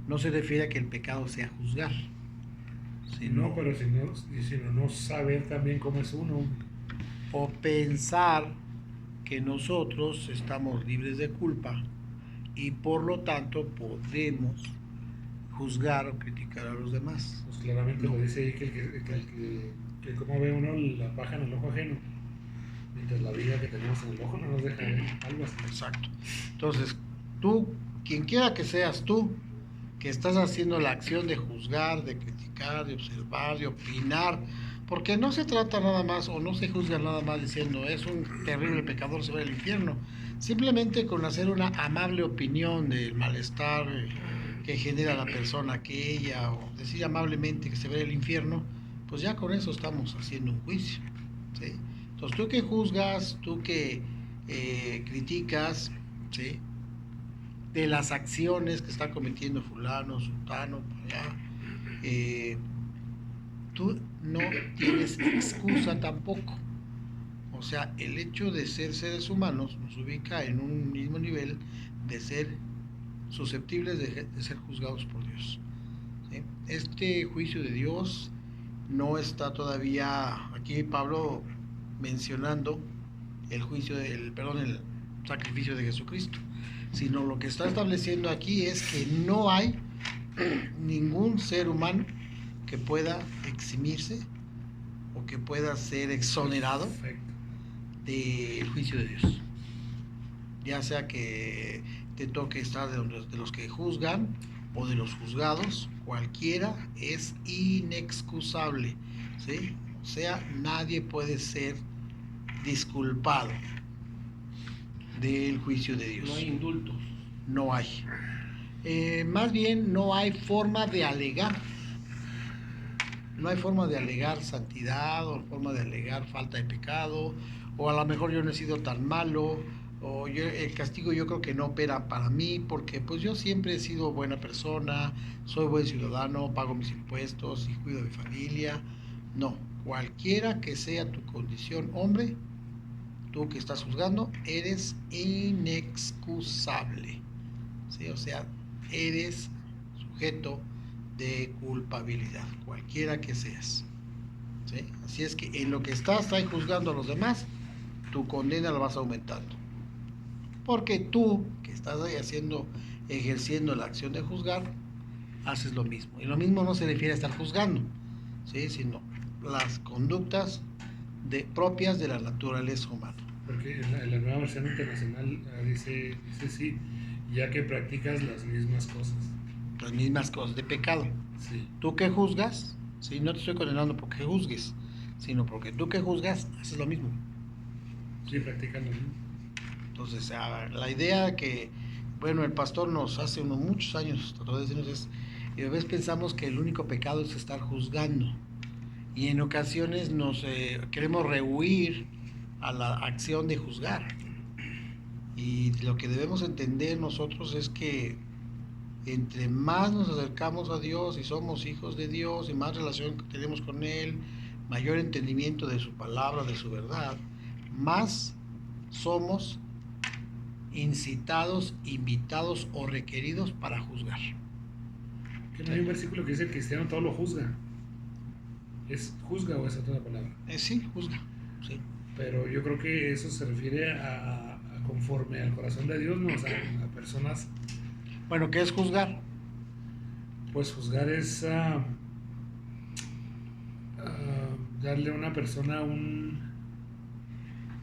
no se refiere a que el pecado sea juzgar, sino No, pero sino no saber también cómo es uno. o pensar que nosotros estamos libres de culpa y por lo tanto podemos juzgar o criticar a los demás. Pues claramente No, lo dice ahí que cómo ve uno la paja en el ojo ajeno, mientras la viga que tenemos en el ojo no nos deja ver, algo así. exacto. Entonces, tú, quien quiera que seas tú, que estás haciendo la acción de juzgar, de criticar, de observar, de opinar, porque no se trata nada más o no se juzga nada más diciendo es un terrible pecador, se va al infierno. Simplemente con hacer una amable opinión del malestar que genera la persona aquella o decir amablemente que se va al infierno, pues ya con eso estamos haciendo un juicio. ¿Sí? Entonces tú que juzgas, tú que criticas, ¿sí? De las acciones que está cometiendo fulano, sultano, allá, eh, tú no tienes excusa tampoco. O sea, el hecho de ser seres humanos nos ubica en un mismo nivel de ser susceptibles de ser juzgados por Dios. ¿Sí? Este juicio de Dios no está todavía aquí Pablo mencionando el juicio del, perdón, el sacrificio de Jesucristo, sino lo que está estableciendo aquí es que no hay ningún ser humano que pueda eximirse o que pueda ser exonerado Perfecto. del juicio de Dios. Ya sea que te toque estar de los que juzgan o de los juzgados, cualquiera es inexcusable, ¿sí? O sea, nadie puede ser disculpado del juicio de Dios. No hay indultos. No hay. Más bien no hay forma de alegar. No hay forma de alegar santidad o forma de alegar falta de pecado o a lo mejor yo no he sido tan malo o yo, el castigo yo creo que no opera para mí porque pues yo siempre he sido buena persona, soy buen ciudadano, pago mis impuestos y cuido de mi familia. No, cualquiera que sea tu condición, hombre, tú que estás juzgando, eres inexcusable. ¿Sí? O sea, eres sujeto de culpabilidad, cualquiera que seas. ¿Sí? Así es que en lo que estás ahí juzgando a los demás, tu condena la vas aumentando. Porque tú, que estás ahí haciendo, ejerciendo la acción de juzgar, haces lo mismo. Y lo mismo no se refiere a estar juzgando, ¿sí? Sino las conductas propias de la naturaleza humana. Porque en la nueva versión internacional dice sí, ya que practicas las mismas cosas. Las mismas cosas de pecado. Sí. Tú que juzgas, ¿sí? No te estoy condenando porque juzgues, sino porque tú que juzgas haces lo mismo. Sí, practican lo mismo. Entonces, la idea que, bueno, el pastor nos hace unos muchos años trató de decirnos es, y a veces pensamos que el único pecado es estar juzgando. Y en ocasiones nos queremos rehuir a la acción de juzgar. Y lo que debemos entender nosotros es que entre más nos acercamos a Dios y somos hijos de Dios y más relación tenemos con Él, mayor entendimiento de su palabra, de su verdad, más somos incitados, invitados o requeridos para juzgar. Que no hay un versículo que dice el cristiano todo lo juzga. ¿Es juzga o es otra palabra? Sí, juzga. Sí. Pero yo creo que eso se refiere a conforme al corazón de Dios, ¿no? O sea, a personas. Bueno, ¿qué es juzgar? Pues juzgar es darle a una persona un.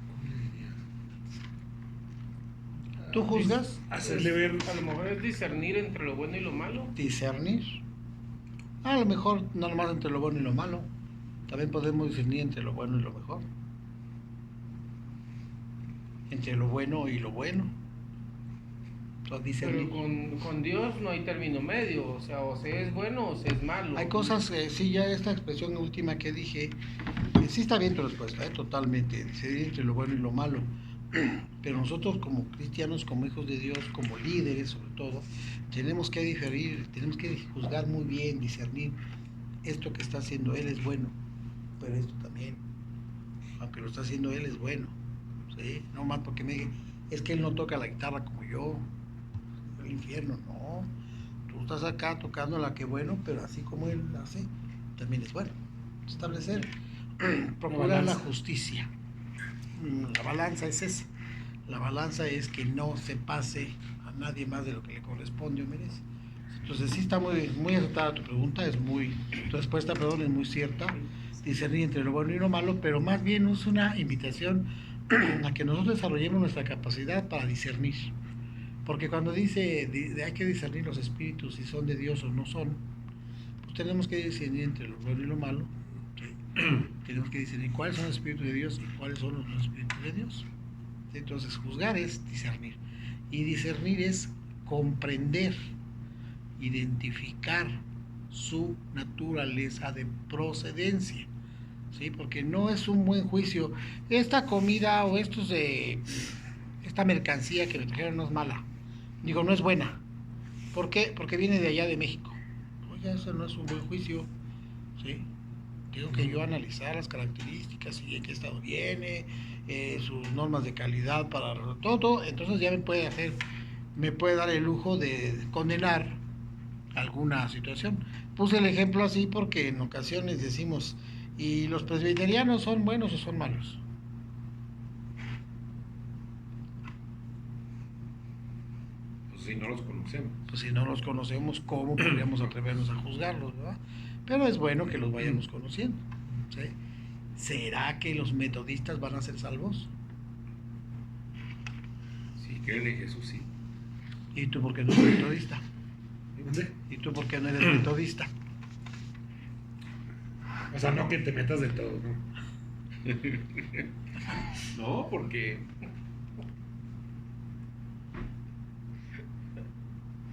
¿Cómo le diría? ¿Tú juzgas? Hacerle ver. A lo mejor es discernir entre lo bueno y lo malo. Discernir. A lo mejor no nomás entre lo bueno y lo malo. También podemos discernir entre lo bueno y lo mejor. Entre lo bueno y lo bueno. Entonces, Pero con Dios no hay término medio. O sea, o se es bueno o se es malo. hay cosas, sí, ya esta expresión última que dije, sí está bien tu respuesta, totalmente, decidir entre lo bueno y lo malo. Pero nosotros como cristianos, como hijos de Dios, como líderes sobre todo, tenemos que diferir, tenemos que juzgar muy bien, discernir esto que está haciendo Él es bueno, pero esto también, aunque lo está haciendo Él es bueno, ¿sí? No más porque me diga, es que Él no toca la guitarra como yo, el infierno, no. estás acá tocando la que bueno, pero así como Él hace, también es bueno. Establecer, procurar la justicia. La balanza es esa. La balanza es que no se pase a nadie más de lo que le corresponde o merece. Entonces sí está muy acertada tu pregunta, tu respuesta, perdón, es muy cierta. Discernir entre lo bueno y lo malo, pero más bien es una invitación a que nosotros desarrollemos nuestra capacidad para discernir. Porque cuando dice hay que discernir los espíritus si son de Dios o no son, pues tenemos que discernir entre lo bueno y lo malo. Tenemos que discernir cuáles son los espíritus de Dios y cuáles son los espíritus de Dios. Entonces juzgar es discernir. Y discernir es comprender, identificar su naturaleza de procedencia. ¿Sí? Porque no es un buen juicio. Esta comida o esta mercancía que me trajeron no es mala. Digo, no es buena. ¿Por qué? Porque viene de allá de México. Oye, eso no es un buen juicio. ¿Sí? Tengo que yo analizar las características y en qué estado viene, sus normas de calidad para todo. Entonces ya me puede dar el lujo de condenar alguna situación. Puse el ejemplo así porque en ocasiones decimos, ¿y los presbiterianos son buenos o son malos? Pues si no los conocemos. Pues si no los conocemos, ¿cómo podríamos atrevernos a juzgarlos, verdad? Pero es bueno que los vayamos conociendo. ¿Sí? ¿Será que los metodistas van a ser salvos? Si creen en Jesús, sí. ¿Y tú por qué no eres metodista? ¿Dónde? ¿Y tú por qué no eres metodista? O sea, no que te metas de todo, ¿no? No, porque...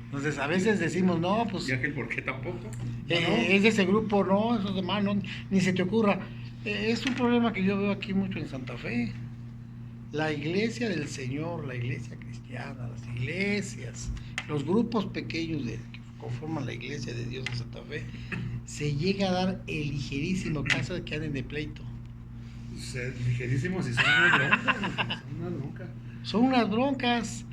Entonces a veces decimos, no, pues ¿Ya que el por qué tampoco? es de ese grupo, no, esos demás, no, ni se te ocurra. Es un problema que yo veo aquí mucho en Santa Fe. La iglesia del Señor, la iglesia cristiana, las iglesias, los grupos pequeños que conforman la iglesia de Dios de Santa Fe, se llega a dar el ligerísimo caso de que anden de pleito. Ligerísimos y son unas broncas. Son unas broncas. Son unas broncas.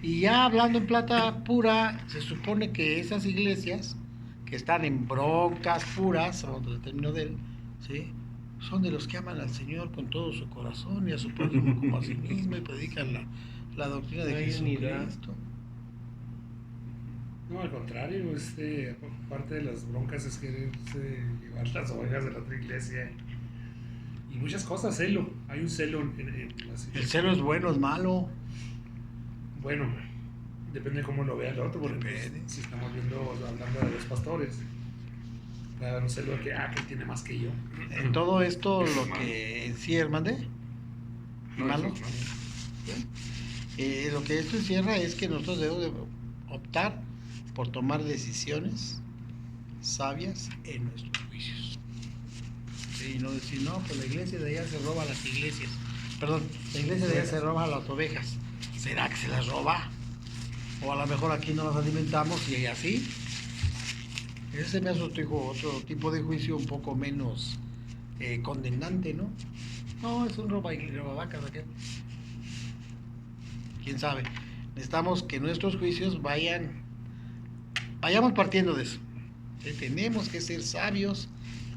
Y ya hablando en plata pura, se supone que esas iglesias que están en broncas puras, otro término de él, ¿sí? Son de los que aman al Señor con todo su corazón y a su prójimo como a sí mismo y predican la doctrina de Jesucristo. No, al contrario, parte de las broncas es quererse llevar las ovejas de la otra iglesia y muchas cosas, celo. Hay un celo en las iglesias. El celo es bueno, es malo. Bueno, depende de cómo lo vea el otro, porque pues, si estamos hablando de los pastores, va a haber un celo de que tiene más que yo. En todo esto, lo que sí, hermano, malo. Lo que esto encierra es que nosotros debemos de optar por tomar decisiones sabias en nuestros juicios. Sí, y no decir, no, pues la iglesia de allá se roba a las iglesias. Perdón, la iglesia de allá se roba a las ovejas. ¿Será que se las roba? O a lo mejor aquí no las alimentamos y así. Ese me hace otro tipo de juicio un poco menos condenante, ¿no? No, es un robavacas aquel. ¿Quién sabe? Necesitamos que nuestros juicios vayamos partiendo de eso. ¿Sí? Tenemos que ser sabios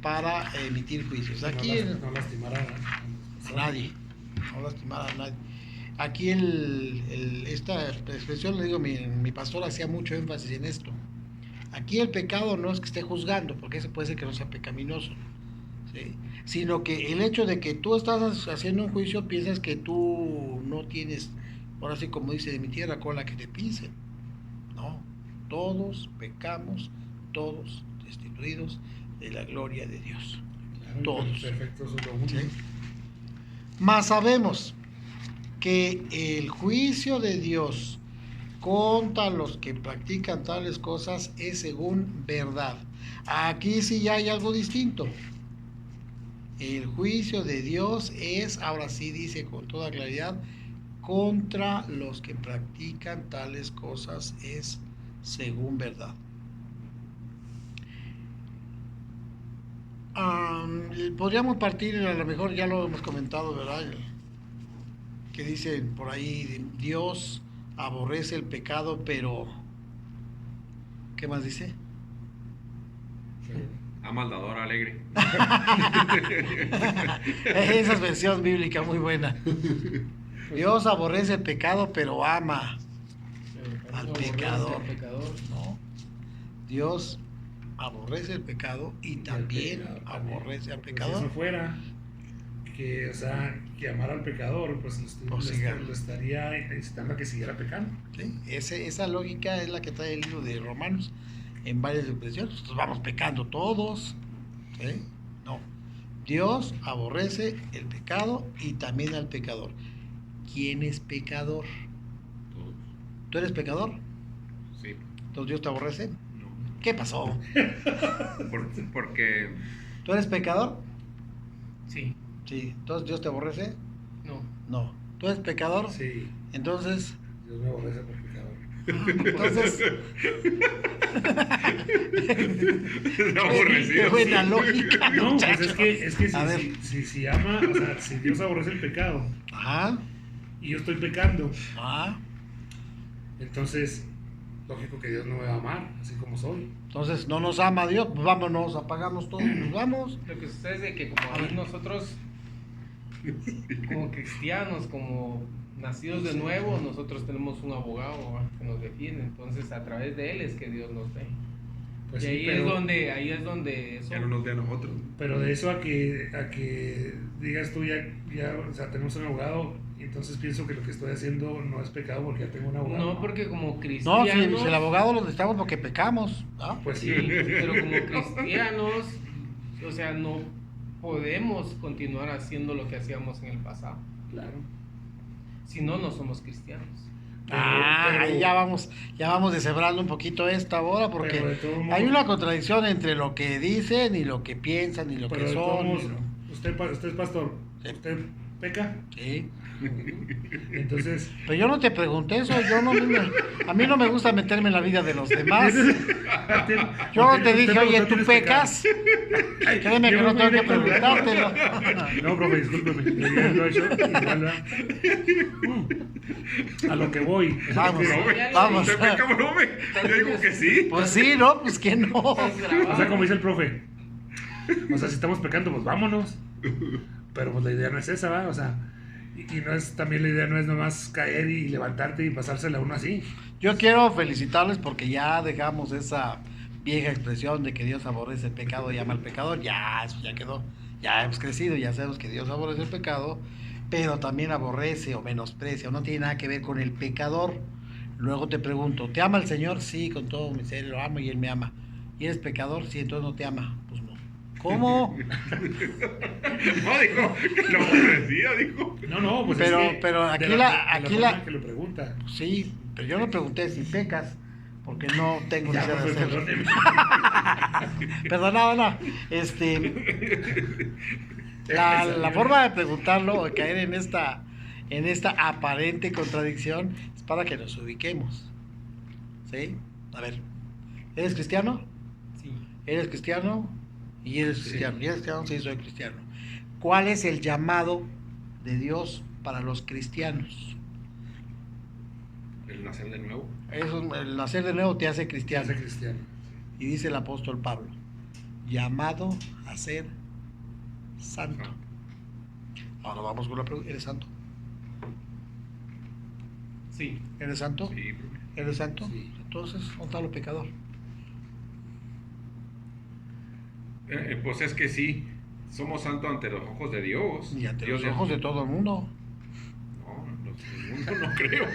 para emitir juicios. Aquí no lastimar a nadie. No lastimar a nadie. Aquí esta expresión, le digo, mi pastor hacía mucho énfasis en esto. Aquí el pecado no es que esté juzgando, porque ese puede ser que no sea pecaminoso, ¿sí? Sino que el hecho de que tú estás haciendo un juicio, piensas que tú no tienes, ahora sí como dice, de mi tierra cola que te pisen. No, todos pecamos, todos destituidos de la gloria de Dios. Claro, todos. Perfecto, solo uno. ¿Sí? Mas sabemos que el juicio de Dios contra los que practican tales cosas es según verdad. Aquí sí ya hay algo distinto. El juicio de Dios es, ahora sí dice con toda claridad, contra los que practican tales cosas es según verdad. Podríamos partir, a lo mejor ya lo hemos comentado, ¿verdad? Que dicen por ahí, Dios aborrece el pecado, pero ¿Qué más dice? Ama al dador alegre. Esa es versión bíblica muy buena. Dios aborrece el pecado, pero ama al pecador. ¿No? Dios aborrece el pecado y también aborrece al Si pecador. eso fuera, que, o sea, que amar al pecador, pues lo estaría incitando a que siguiera pecando. ¿Sí? Esa lógica es la que trae el libro de Romanos en varias expresiones. Nosotros vamos pecando todos. ¿Sí? No. Dios aborrece el pecado y también al pecador. ¿Quién es pecador? Todos. ¿Tú eres pecador? Sí. ¿Entonces Dios te aborrece? No. ¿Qué pasó? Porque ¿Tú eres pecador? Sí. Sí. ¿Entonces Dios te aborrece? No. No. ¿Tú eres pecador? Sí, Entonces, Dios me aborrece por pecador. entonces, no aborrecido. qué buena lógica, No, pues muchachos. es que A ver. si ama, o sea, si Dios aborrece el pecado Ajá, y yo estoy pecando, ajá. entonces, lógico que Dios no me va a amar, así como soy. Entonces, no nos ama Dios, pues vámonos, apagamos todo, nos vamos. Lo que sucede es de que como ahí nosotros, como cristianos, como nacidos de nuevo, nosotros tenemos un abogado, ¿va?, que nos defiende. Entonces, a través de él es que Dios nos ve. Pues Y sí, ahí pero, es donde eso, Ya no nos ve a nosotros. pero de eso a que digas tú ya, o sea, tenemos un abogado, y entonces pienso que lo que estoy haciendo no es pecado porque ya tengo un abogado. no, porque como No, cristianos, si el abogado lo necesitamos porque pecamos, ¿no? Pues sí, pero como cristianos, o sea, no podemos continuar haciendo lo que hacíamos en el pasado. claro. Si no, no somos cristianos. Pero- Ahí ya vamos deshebrando un poquito esta ahora porque pero de todos modos- hay una contradicción entre lo que dicen y lo que piensan y lo Pero que de todos son. modos, usted es pastor, Sí. ¿usted peca? Sí. Entonces, Pero yo no te pregunté eso, a mí no me gusta meterme en la vida de los demás. Yo no te dije, oye, ¿tú pecas? Créeme que no tengo que preguntártelo. No, profe, discúlpeme. Yo lo he hecho igual, ¿verdad? A lo que voy. Vamos, Ya lo vamos. ¿Usted peca, profe? Yo digo que sí. Pues sí, ¿no? Pues que no. O sea, como dice el profe. O sea, si estamos pecando, pues vámonos. Pero pues la idea no es esa, ¿va? O sea, y no es, también la idea no es nomás caer y levantarte y pasársela a uno así. Yo quiero felicitarles porque ya dejamos esa vieja expresión de que Dios aborrece el pecado y ama al pecador. Ya, eso ya quedó. Ya hemos crecido, ya sabemos que Dios aborrece el pecado, pero también aborrece o menosprecia, o no tiene nada que ver con el pecador. Luego te pregunto, ¿te ama el Señor? Sí, con todo mi ser lo amo y Él me ama. ¿Y eres pecador? Sí, entonces no te ama. Pues no. ¿Cómo? No, dijo que lo aborrecía, dijo. No, pues Pero- es que pero de aquí de aquí forma la- que lo pregunta. Sí, pero yo no pregunté si pecas, porque no tengo Ya, necesidad de profe, hacerlo. perdóneme. Perdona, no. La forma de preguntarlo o caer en esta aparente contradicción es para que nos ubiquemos. ¿Sí? A ver, ¿eres cristiano? Sí. ¿Eres cristiano? Y eres Sí. cristiano. ¿Y eres cristiano? Sí, soy cristiano. ¿Cuál es el llamado de Dios para los cristianos? El nacer de nuevo. El nacer de nuevo te hace Ya cristiano. sé cristiano. Y dice el apóstol Pablo, llamado a ser santo. Ahora vamos con la pregunta, ¿eres santo? Sí. ¿Eres santo? Sí, profe. ¿Eres santo? Sí. Entonces, ¿dónde está lo pecador? Pues es que sí, somos santos ante los ojos de Dios. Y ante Dios los ojos de todo el mundo. No, el mundo no creo.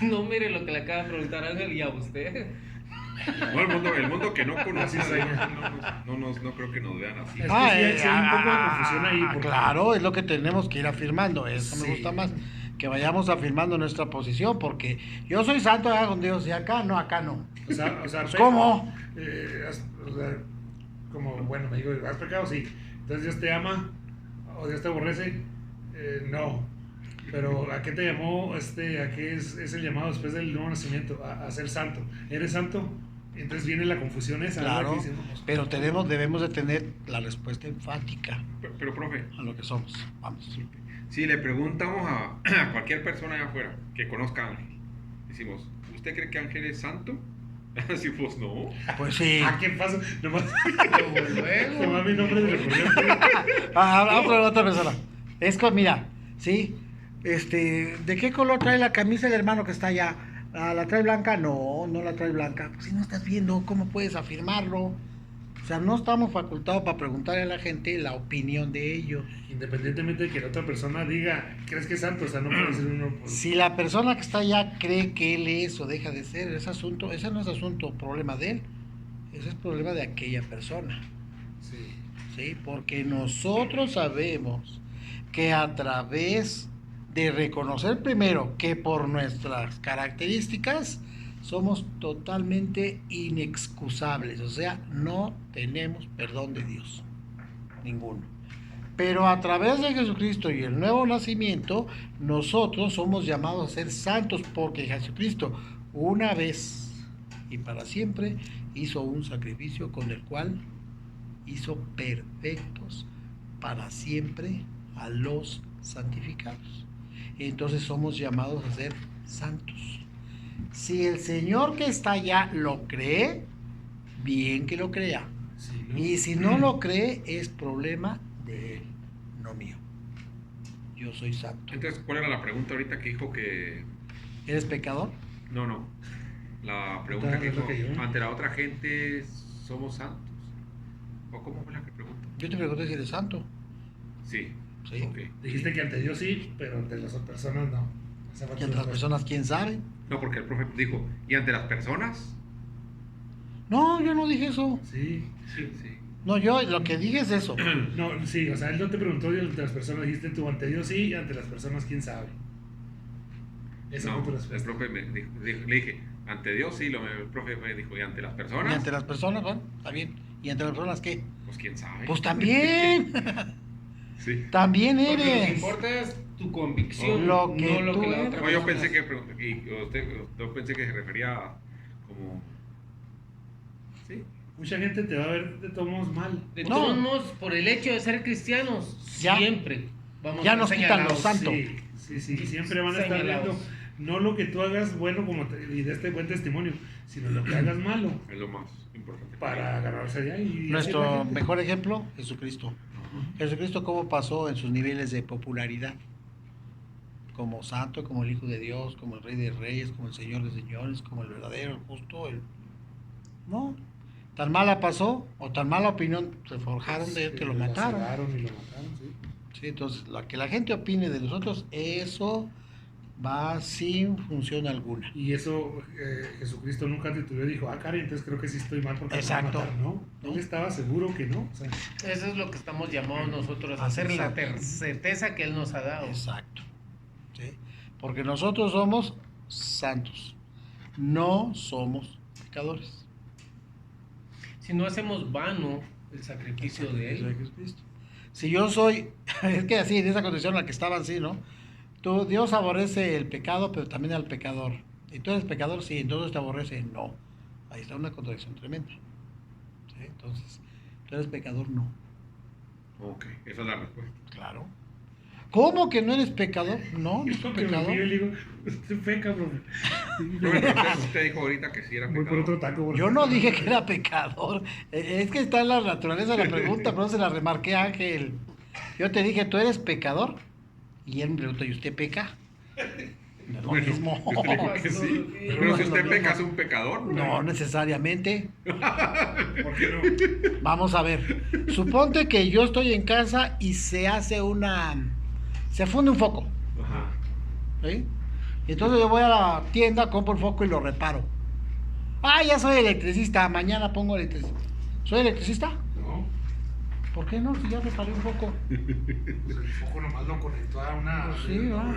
No mire lo que le acaba de preguntar Ángel y a usted. No, el mundo que no conoce Así a Dios, soy. no creo que nos vean así. Es que sí hay un poco de confusión ahí, porque- Claro, es lo que tenemos que ir afirmando. Eso me Sí. gusta más. Que vayamos afirmando nuestra posición, porque yo soy santo con Dios y acá no. O sea, Pues, ¿cómo? O sea, como, bueno, me digo, ¿has pecado? Sí. Entonces Dios te ama o Dios te aborrece. No. Pero ¿a qué te llamó? ¿A qué es el llamado después del nuevo nacimiento? A ser santo. ¿Eres santo? Entonces viene la confusión esa. ¿verdad? Claro, Que dicen, pues, pero debemos de tener la respuesta enfática Pero, profe, a lo que somos. Vamos. si le preguntamos a cualquier persona allá afuera que conozca a Ángel, decimos, ¿usted cree que Ángel es santo? Así pues no. Pues sí. ¿Qué pasa? Nomás, Luego. nomás mi nombre es recurrente. Otra persona. Es que, mira, ¿sí? ¿De qué color trae la camisa el hermano que está allá? ¿La trae blanca? No, no la trae blanca. Pues si no estás viendo, ¿cómo puedes afirmarlo? O sea, no estamos facultados para preguntarle a la gente la opinión de ellos. Independientemente de que la otra persona diga, ¿crees que es santo? O sea, no puede ser uno por... Si la persona que está allá cree que él es o deja de ser, ese no es asunto, problema de él. Ese es problema de aquella persona. Sí. ¿Sí? Porque nosotros sabemos que a través de reconocer primero que por nuestras características somos totalmente inexcusables, o sea, no tenemos perdón de Dios, ninguno. Pero a través de Jesucristo y el nuevo nacimiento, nosotros somos llamados a ser santos porque Jesucristo una vez y para siempre hizo un sacrificio con el cual hizo perfectos para siempre a los santificados. Entonces somos llamados a ser santos. Si el Señor que está allá lo cree, bien que lo crea. Sí, ¿no? Y si no lo cree, es problema de él, no mío. Yo soy santo. Entonces, ¿cuál era la pregunta ahorita que dijo que... ¿Eres pecador? No. La pregunta que Es lo dijo, que yo. ante la otra gente somos santos. ¿O cómo fue la que preguntó? Yo te pregunté si eres santo. Sí. Sí. Ok. Dijiste que ante Dios sí, pero ante las otras personas no. Esa parte Y entre las no. personas, ¿quién sabe? No, porque el profe dijo, ¿y ante las personas? No, yo no dije eso. Sí. Sí. No, yo lo que dije es eso. No, sí, o sea, él no te preguntó de las personas, dijiste tú ante Dios sí, y ante las personas quién sabe. Esa No, fue tu el respuesta. profe me dijo, le dije, ante Dios sí, el profe me dijo, ¿y ante las Y personas? ante las personas, bueno, está bien. ¿Y ante las personas qué? Pues quién sabe. Pues también. Sí. También Porque lo que eres. importa es tu convicción, Lo que no lo tú que la eres. otra No, yo persona pensé hace. yo pensé que se refería a como... Sí. Mucha gente te va a ver de todos modos mal. De No. todos modos, por el hecho de ser cristianos, Ya. siempre vamos Ya a nos ser quitan los señalados. santos. Sí, siempre van a estar Señalados. viendo no lo que tú hagas bueno y de este buen testimonio, sino lo que hagas malo Es lo más importante. para ganarse allá. Y así la Nuestro gente. mejor ejemplo, Jesucristo. Jesucristo cómo pasó en sus niveles de popularidad. Como santo, como el Hijo de Dios, como el Rey de Reyes, como el Señor de Señores, como el verdadero, el justo, el... No, tan mala pasó, o tan mala opinión se forjaron de él que lo Lo mataron. cegaron y lo mataron, sí. Sí, entonces, la que la gente opine de nosotros, eso va sin función alguna. Y eso Jesucristo nunca titubeó y dijo, caray, entonces creo que sí estoy mal porque Exacto. me van a matar, ¿no? ¿No? Él estaba seguro que no. O sea, Eso es lo que estamos llamados nosotros a Así hacer la exacto. certeza que Él nos ha dado. Exacto. ¿Sí? Porque nosotros somos santos, no somos pecadores. Si no hacemos vano el sacrificio de Él, Jesucristo. Si yo soy, es que así, en esa condición en la que estaban, sí, ¿no? Dios aborrece el pecado, pero también al pecador. ¿Y tú eres pecador? Sí, entonces te aborrece. No. Ahí está una contradicción tremenda. ¿Sí? Entonces, tú eres pecador, no. Ok, esa es la respuesta. Claro. ¿Cómo que no eres pecador? No, no y soy lo que me pecador. fío y le digo, usted peca, bro. Usted dijo ahorita que sí era Voy por pecador. otro taco. bro. Yo no dije que era pecador. Es que está en la naturaleza de la pregunta, pero se la remarqué a Ángel. Yo te dije, ¿tú eres pecador? Y él me preguntó, ¿y usted peca? No es lo Bueno, mismo. usted dijo que sí. Pero Pero si no, usted no, peca, no. es un pecador. No necesariamente. ¿Por qué no? Vamos a ver. Suponte que yo estoy en casa y se funde un foco. Ajá. ¿Sí? Y entonces yo voy a la tienda, compro el foco y lo reparo. Ah, ya soy electricista, mañana pongo electricista. ¿Soy electricista? No, ¿Por qué no? Si ya reparé un foco. pues el foco nomás lo conectó a una, Pues sí, ¿verdad?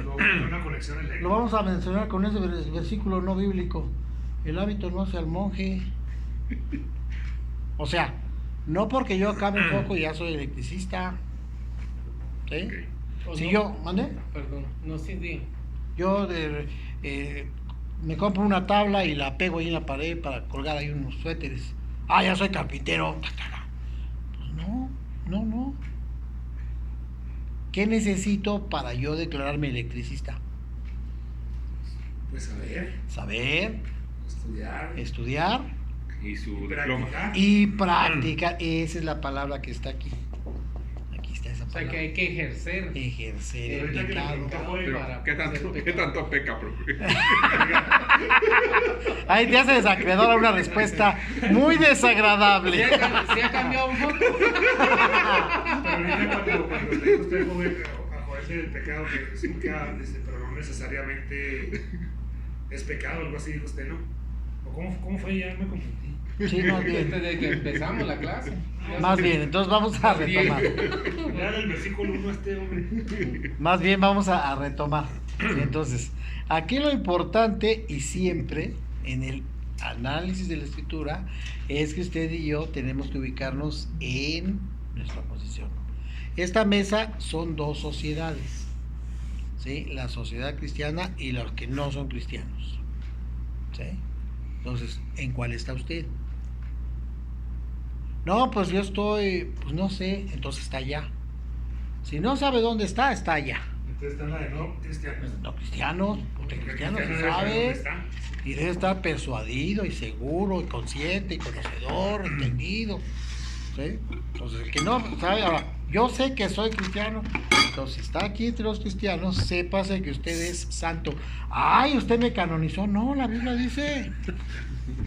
una conexión eléctrica. Lo vamos a mencionar con ese versículo no bíblico. El hábito no hace al monje. O sea, no porque yo acabe un foco ya soy electricista. ¿Sí? o Si no. yo, ¿mande? Perdón, no, sí, diga. Yo me compro una tabla y la pego ahí en la pared para colgar ahí unos suéteres. Ah, ya soy carpintero. Pues no. ¿Qué necesito para yo declararme electricista? Pues a ver. Saber estudiar Y su Y diploma. practicar. y practicar. Esa es la palabra que está aquí. Aquí está esa O sea palabra. que hay que ejercer. Ejercer el Ahorita que le pecado. preguntó, Pero, para ¿qué ser tanto, pecador. peca, profe? Ahí te hace desacreedora una respuesta muy desagradable. ¿Sí ha cambiado un poco? Pero ahorita cuando le dijo usted joven, a joderse del pecado, que es pecado, dice, pero no necesariamente es pecado, algo así dijo usted, ¿no? ¿O cómo fue? Ya me confundí. Sí, más bien. Desde que empezamos la clase. Más bien, entonces vamos a retomar. Ya del versículo 1 hombre. Más bien vamos a retomar. Entonces, aquí lo importante y siempre en el análisis de la escritura es que usted y yo tenemos que ubicarnos en nuestra posición. Esta mesa son dos sociedades, ¿sí? La sociedad cristiana y los que no son cristianos, ¿sí? Entonces, ¿en cuál está usted? No, pues yo estoy, pues no sé, entonces está allá. Si no sabe dónde está, está allá. Entonces está la de no cristianos. No cristianos, porque Porque cristiano se cristiano debe saber dónde sabe está. y debe estar persuadido y seguro y consciente y conocedor, entendido. ¿Sí? Entonces, el que no sabe, ahora, yo sé que soy cristiano, entonces si está aquí entre los cristianos, sépase que usted es santo. Ay, usted me canonizó. No, la Biblia dice.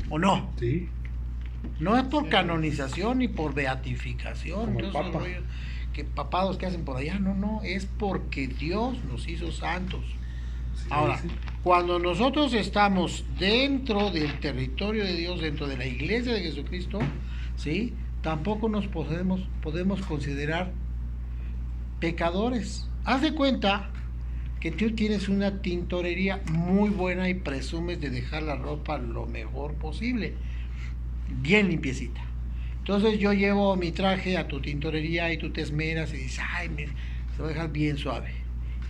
¿O no? Sí. No es por canonización ni por beatificación. Como el Entonces, Papa. rollo que papados que hacen por allá, no, es porque Dios nos hizo santos. Ahora, cuando nosotros estamos dentro del territorio de Dios, dentro de la iglesia de Jesucristo, ¿sí? Tampoco nos podemos considerar pecadores. Haz de cuenta que tú tienes una tintorería muy buena y presumes de dejar la ropa lo mejor posible, bien limpiecita. Entonces yo llevo mi traje a tu tintorería y tú te esmeras y dices, ay, se va a dejar bien suave.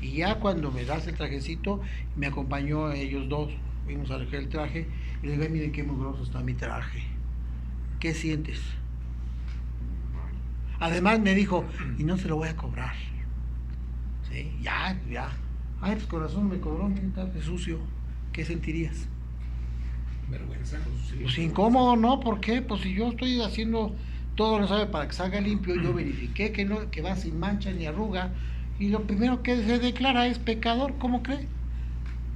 Y ya cuando me das el trajecito, me acompañó a ellos dos, fuimos a recoger el traje y les digo, ay, miren qué mugroso está mi traje. ¿Qué sientes? Además me dijo, y no se lo voy a cobrar. ¿Sí? Ya. Ay, pues corazón me cobró, mira, está de sucio. ¿Qué sentirías? Vergüenza. Pues incómodo, ¿no? ¿Por qué? Pues si yo estoy haciendo todo lo necesario para que salga limpio, yo verifiqué que va sin mancha ni arruga, y lo primero que se declara es pecador, ¿cómo cree?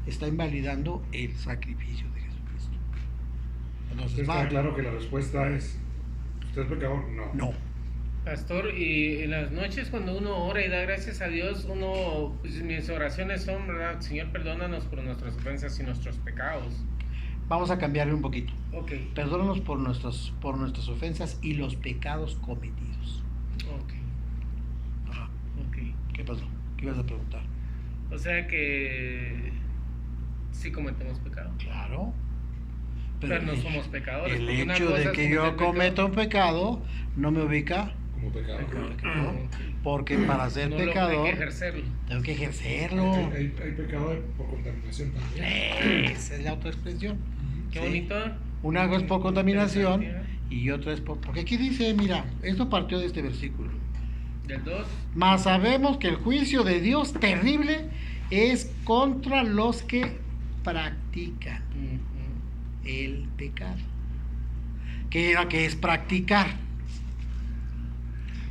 Está invalidando el sacrificio de Jesucristo. Entonces, Está claro que la respuesta es, ¿usted es pecador? No. no. Pastor, y en las noches cuando uno ora y da gracias a Dios, pues, mis oraciones son, ¿verdad? Señor, perdónanos por nuestras ofensas y nuestros pecados. Vamos a cambiarle un poquito. Ok, Perdónanos por nuestras ofensas y los pecados cometidos. ok, Ajá. ok. ¿Qué pasó? ¿Qué ibas a preguntar? O sea que sí cometemos pecado. Claro. Pero no el- somos pecadores. El porque una hecho cosa de es que cometer yo cometa un pecado no me ubica, Como pecador. pecador, Ok. porque para ser No lo hay pecador que ejercerlo. tengo que ejercerlo. Hay pecado por contaminación también. Esa es la otra expresión. Qué Sí. bonito. Una cosa es por contaminación Interesante, y otra es por... Porque aquí dice, mira, esto partió de este versículo. Del 2. Mas sabemos que el juicio de Dios terrible es contra los que practican el pecado. ¿Qué era que es practicar?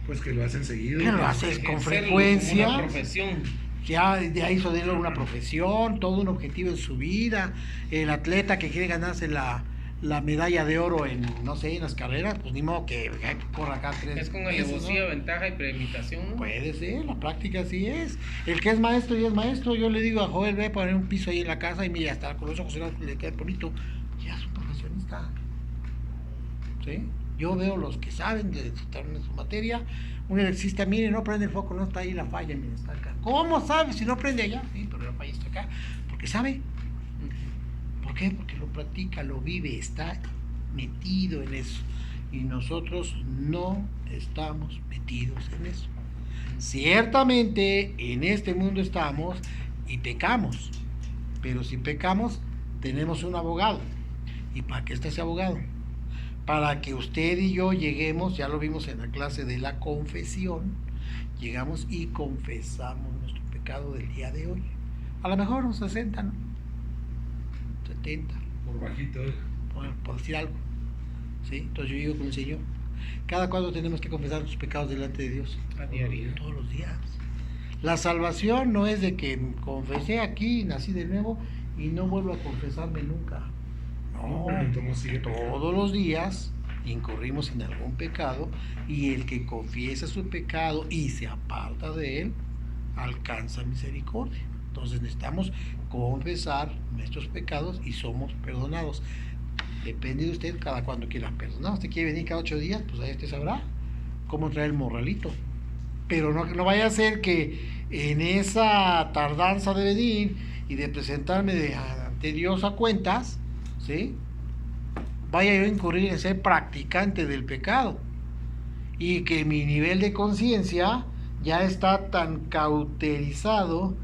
Pues que lo hacen seguido. Que lo haces con frecuencia. Una profesión. Ya de ahí hizo de él una profesión, todo un objetivo en su vida. El atleta que quiere ganarse la medalla de oro en, no sé, en las carreras, pues ni modo que corra acá 3 Es con meses, alevosía, ¿no? ventaja y premeditación, ¿no? Puede ser, la práctica así es. El que es maestro y es maestro, yo le digo a Joel, ve a poner un piso ahí en la casa y mira, hasta con los ojos cerrados le queda bonito. Ya es un profesionista. ¿Sí? Yo veo los que saben de estar en su materia. Un electricista, mire, no prende el foco, no está ahí la falla, mire, está acá. ¿Cómo sabe si no prende allá? Sí, pero la falla está acá. Porque sabe. ¿Por qué? Porque lo practica, lo vive, está metido en eso. Y nosotros no estamos metidos en eso. Ciertamente en este mundo estamos y pecamos. Pero si pecamos, tenemos un abogado. ¿Y para qué está ese abogado? Para que usted y yo lleguemos, ya lo vimos en la clase de la confesión, llegamos y confesamos nuestro pecado del día de hoy. A lo mejor unos 60, ¿no? 70, por bajito. Bueno, por decir algo. ¿Sí? Entonces yo digo con el Señor, ¿cada cuándo tenemos que confesar nuestros pecados delante de Dios? A diario. Todos los días. La salvación no es de que confesé aquí, nací de nuevo y no vuelvo a confesarme nunca. No, Entonces sigue pecando. todos los días incurrimos en algún pecado y el que confiesa su pecado y se aparta de él, alcanza misericordia. Entonces necesitamos confesar nuestros pecados y somos perdonados. Depende de usted cada cuando quiera perdonar. Usted quiere venir cada 8 días, pues ahí usted sabrá cómo traer el morralito. Pero no vaya a ser que en esa tardanza de venir y de presentarme ante Dios a cuentas, ¿sí?, vaya yo a incurrir en ser practicante del pecado y que mi nivel de conciencia ya está tan cauterizado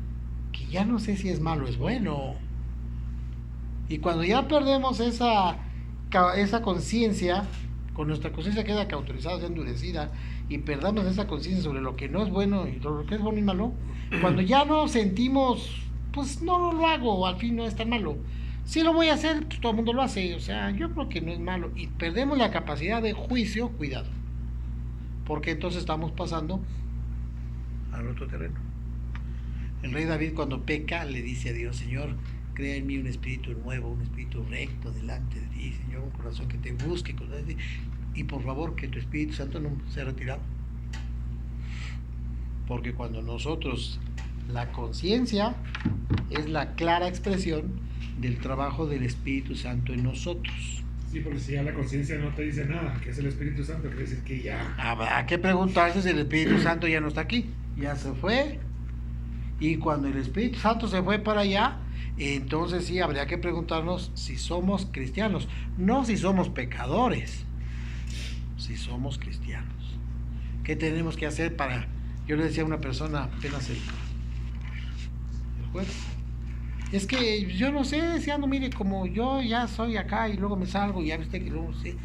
que ya no sé si es malo o es bueno. Y cuando ya perdemos esa conciencia, con nuestra conciencia queda cauterizada, ya endurecida, y perdamos esa conciencia sobre lo que no es bueno y lo que es bueno y malo, cuando ya no sentimos, pues no lo hago, al fin no es tan malo. Si lo voy a hacer, pues todo el mundo lo hace, o sea, yo creo que no es malo. Y perdemos la capacidad de juicio, cuidado, porque entonces estamos pasando al otro terreno. El rey David, cuando peca, le dice a Dios: Señor, crea en mí un espíritu nuevo, un espíritu recto delante de ti, Señor, un corazón que te busque, y por favor que tu Espíritu Santo no sea retirado. Porque cuando nosotros, la conciencia es la clara expresión del trabajo del Espíritu Santo en nosotros. Sí, porque si ya la conciencia no te dice nada, que es el Espíritu Santo, quiere decir que ya. Habrá que preguntarse si el Espíritu Santo ya no está aquí, ya se fue. Y cuando el Espíritu Santo se fue para allá, entonces sí habría que preguntarnos si somos cristianos, no si somos pecadores, si somos cristianos. ¿Qué tenemos que hacer para...? Yo le decía a una persona apenas el jueves, es que yo no sé, si ando, mire, como yo ya soy acá y luego me salgo y ya viste que luego sé,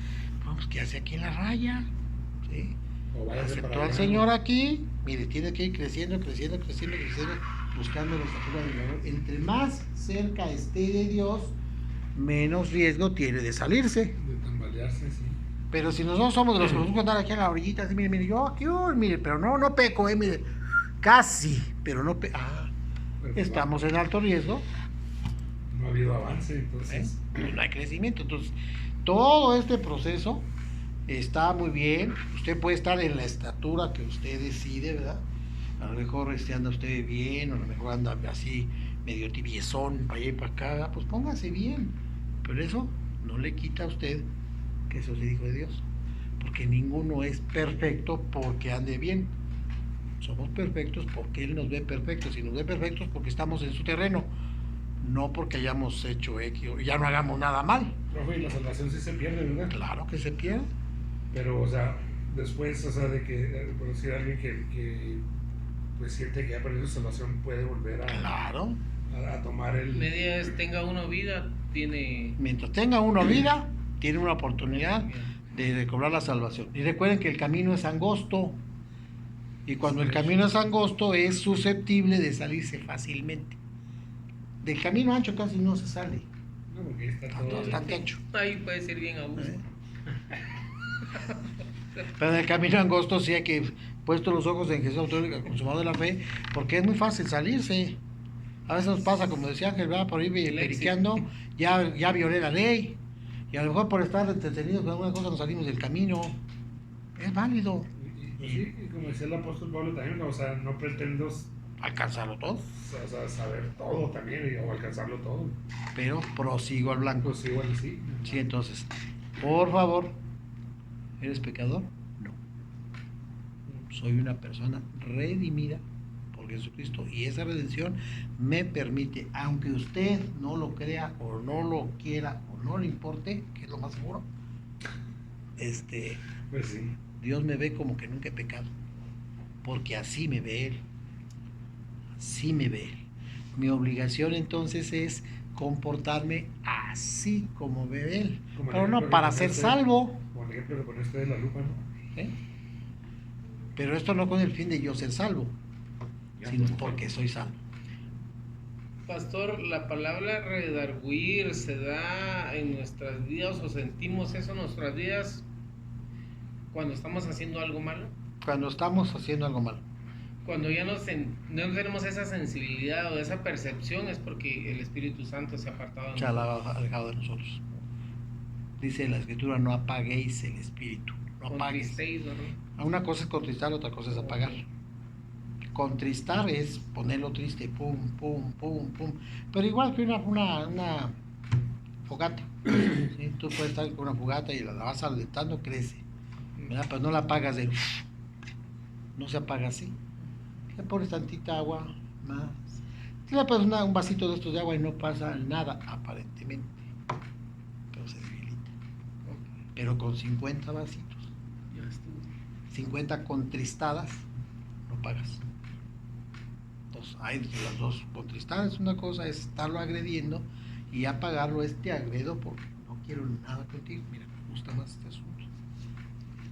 vamos, ¿qué hace aquí en la raya? ¿Sí? Aceptó al Señor aquí, mire, tiene que ir creciendo, buscando la estatura del valor. Entre más cerca esté de Dios, menos riesgo tiene de salirse. De tambalearse, sí. Pero si nosotros somos de los que nos gusta andar aquí en la orillita, así, mire, yo aquí, mire, pero no peco, mire, casi, pero no peco. Estamos en alto riesgo. No ha habido avance, entonces. No hay crecimiento. Entonces, todo este proceso está muy bien. Usted puede estar en la estatura que usted decide, ¿verdad? A lo mejor anda usted bien, o a lo mejor anda así medio tibiezón para allá y para acá, pues póngase bien. Pero eso no le quita a usted que eso es el Hijo de Dios. Porque ninguno es perfecto porque ande bien. Somos perfectos porque Él nos ve perfectos. Y nos ve perfectos porque estamos en su terreno. No porque hayamos hecho X o ya no hagamos nada mal. Profe, y la salvación sí se pierde, ¿verdad? Claro que se pierde. Pero, o sea, después, o sea, de que, por decir alguien que pues siente que ya perdido su salvación, puede volver a, Claro. a tomar el... Medias tenga uno vida, tiene... Mientras tenga uno vida, tiene una oportunidad de recobrar la salvación. Y recuerden que el camino es angosto. Y cuando el camino es angosto, es susceptible de salirse fácilmente. Del camino ancho casi no se sale. No, porque está Está todo... bastante ancho. Ahí puede ser bien a gusto. Pero en el camino angosto sí hay que puesto los ojos en Jesús, autor y consumador de la fe, porque es muy fácil salirse. A veces nos pasa, como decía Ángel, ¿verdad? Por ir periqueando, ya violé la ley. Y a lo mejor por estar entretenidos con alguna cosa nos salimos del camino. Es válido. Y sí, y como decía el apóstol Pablo también, o sea, no pretendo, Alcanzarlo todo. o sea, saber todo también o alcanzarlo todo. Pero prosigo al blanco. Pues igual sí. Sí, entonces, por favor, ¿eres pecador? No. Soy una persona redimida por Jesucristo y esa redención me permite, aunque usted no lo crea o no lo quiera o no le importe, que es lo más seguro, Pues sí. Dios me ve como que nunca he pecado, porque así me ve Él. Así me ve Él. Mi obligación entonces es comportarme así como ve Él, Como el pero no ejemplo que para pone ser usted. salvo. Como el ejemplo que pone usted de la lupa, ¿no? ¿eh? Pero esto no con el fin de yo ser salvo, Ya, sino pues, porque soy salvo. Pastor, la palabra redarguir se da en nuestras vidas o sentimos eso en nuestras vidas cuando estamos haciendo algo malo. Cuando estamos haciendo algo malo. Cuando ya no tenemos esa sensibilidad o esa percepción es porque el Espíritu Santo se ha apartado de Se ha nosotros. alejado de nosotros. Dice la Escritura, no apaguéis el Espíritu. No apagues. Contristéis, ¿no? Una cosa es contristar, otra cosa es apagar. Contristar es ponerlo triste, pum, pum, pum, pum. Pero igual que una fogata. ¿Sí? Tú puedes estar con una fogata y la vas alentando, crece. ¿Verdad? Pero no la apagas de... No se apaga así. Le pones tantita agua más. Le pones un vasito de estos de agua y no pasa nada, aparentemente. Pero se debilita. Pero con 50 vasitos, Ya estuvo. 50 contristadas, no pagas. Entonces, hay las dos contristadas. Una cosa es estarlo agrediendo y apagarlo, te agredo porque no quiero nada contigo. Mira, me gusta más este asunto.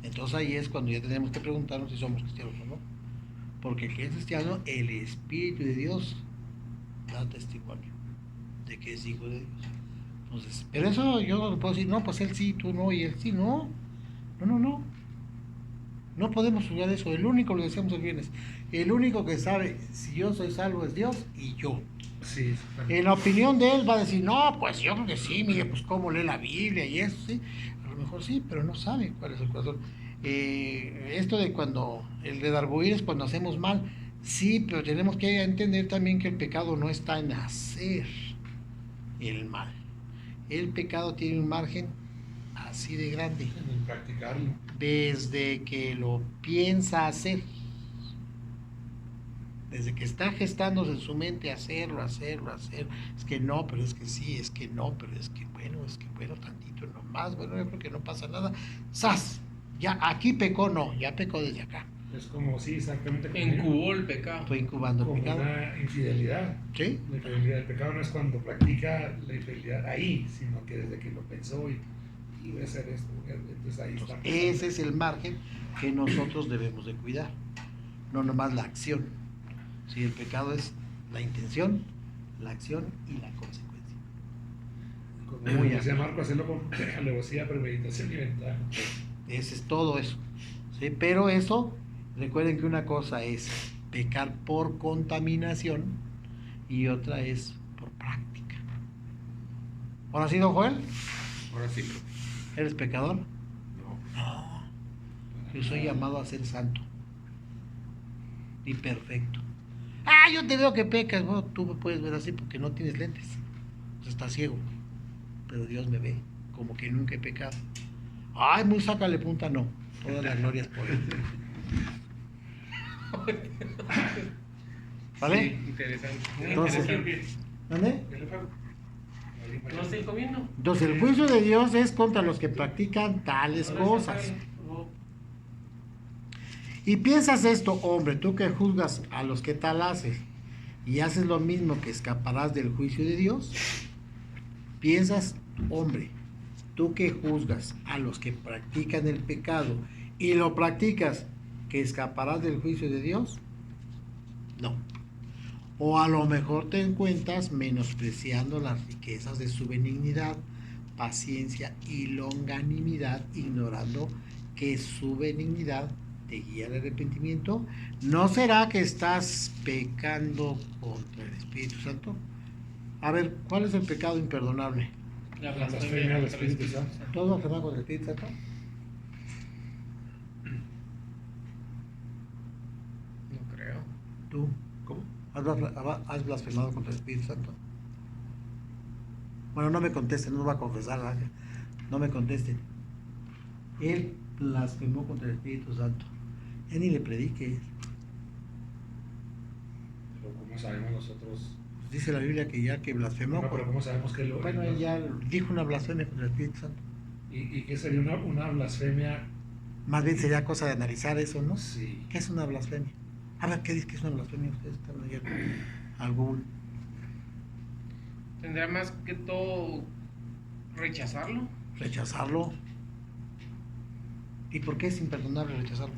Entonces ahí es cuando ya tenemos que preguntarnos si somos cristianos o no. Porque el que es cristiano, el Espíritu de Dios da testimonio de que es hijo de Dios. Entonces, pero eso yo no lo puedo decir, no, pues él sí, tú no, y él sí, no. No. No podemos juzgar eso. El único, lo decíamos el viernes, el único que sabe si yo soy salvo es Dios y yo. Sí, En la opinión de él va a decir, no, pues yo creo que sí, mire, pues cómo lee la Biblia y eso, sí. A lo mejor sí, pero no sabe cuál es el corazón. Esto de cuando el redarguir es cuando hacemos mal, sí, pero tenemos que entender también que el pecado no está en hacer el mal. El pecado tiene un margen así de grande, en practicarlo. desde que lo piensa hacer, desde que está gestándose en su mente hacerlo, es que no, pero es que sí, es que no, pero es que bueno, tantito nomás, bueno, yo creo que no pasa nada, ¡zas! Ya aquí pecó, no, ya pecó desde acá, Es como, sí, exactamente. Como Incubó el pecado. estoy incubando el como pecado, una infidelidad. ¿sí? La infidelidad. El pecado no es cuando practica la infidelidad ahí, sino que desde que lo pensó y voy a hacer esto. Entonces ahí está. Ese es el margen que nosotros debemos de cuidar, no nomás la acción. Si el pecado es la intención, la acción y la consecuencia. Como Muy decía amplio. Marco, hacerlo con alevosía, premeditación y ventaja. Ese es todo eso. ¿Sí? Pero eso, recuerden que una cosa es pecar por contaminación y otra es por práctica. ¿Ahora sí, don Joel? Ahora sí, bro. ¿Eres pecador? No. No. Yo soy llamado a ser santo y perfecto. Ah, yo te veo que pecas. Bueno, tú me puedes ver así porque no tienes lentes. Pues estás ciego. Pero Dios me ve como que nunca he pecado. Ay, muy sácale punta, no. Todas las glorias por él. ¿Vale? Sí, interesante. Muy Entonces, interesante. ¿Vale? ¿No estoy comiendo? Entonces, el juicio de Dios es contra los que practican tales Ahora cosas. está bien. Y piensas esto, hombre, tú que juzgas a los que tal haces y haces lo mismo, que escaparás del juicio de Dios. Piensas, hombre, tú que juzgas a los que practican el pecado y lo practicas, que escaparás del juicio de Dios. No. O a lo mejor te encuentras menospreciando las riquezas de su benignidad, paciencia y longanimidad, ignorando que su benignidad te guía al arrepentimiento. ¿No será que estás pecando contra el Espíritu Santo? A ver, ¿cuál es el pecado imperdonable? La La blasfemia blasfemia al contra el Espíritu Santo. ¿Todo se va con el Espíritu Santo? No creo. ¿Tú ¿Cómo? has blasfemado contra el Espíritu Santo? Bueno, no me contesten, no va a confesar, Ángel. No me contesten. Él blasfemó contra el Espíritu Santo. Ya ni le prediques. Pero ¿cómo sabemos nosotros? Dice la Biblia que ya que blasfemó, No, pero ¿cómo sabemos que lo... bueno, él ya dijo una blasfemia contra el Espíritu Santo. ¿Y qué sería una blasfemia? Más bien sería cosa de analizar eso, ¿no? Sí. ¿Qué es una blasfemia? A ver, ¿qué dice que es una blasfemia? Ustedes están allá al Google. Tendrá más que todo rechazarlo. Rechazarlo. ¿Y por qué es imperdonable rechazarlo?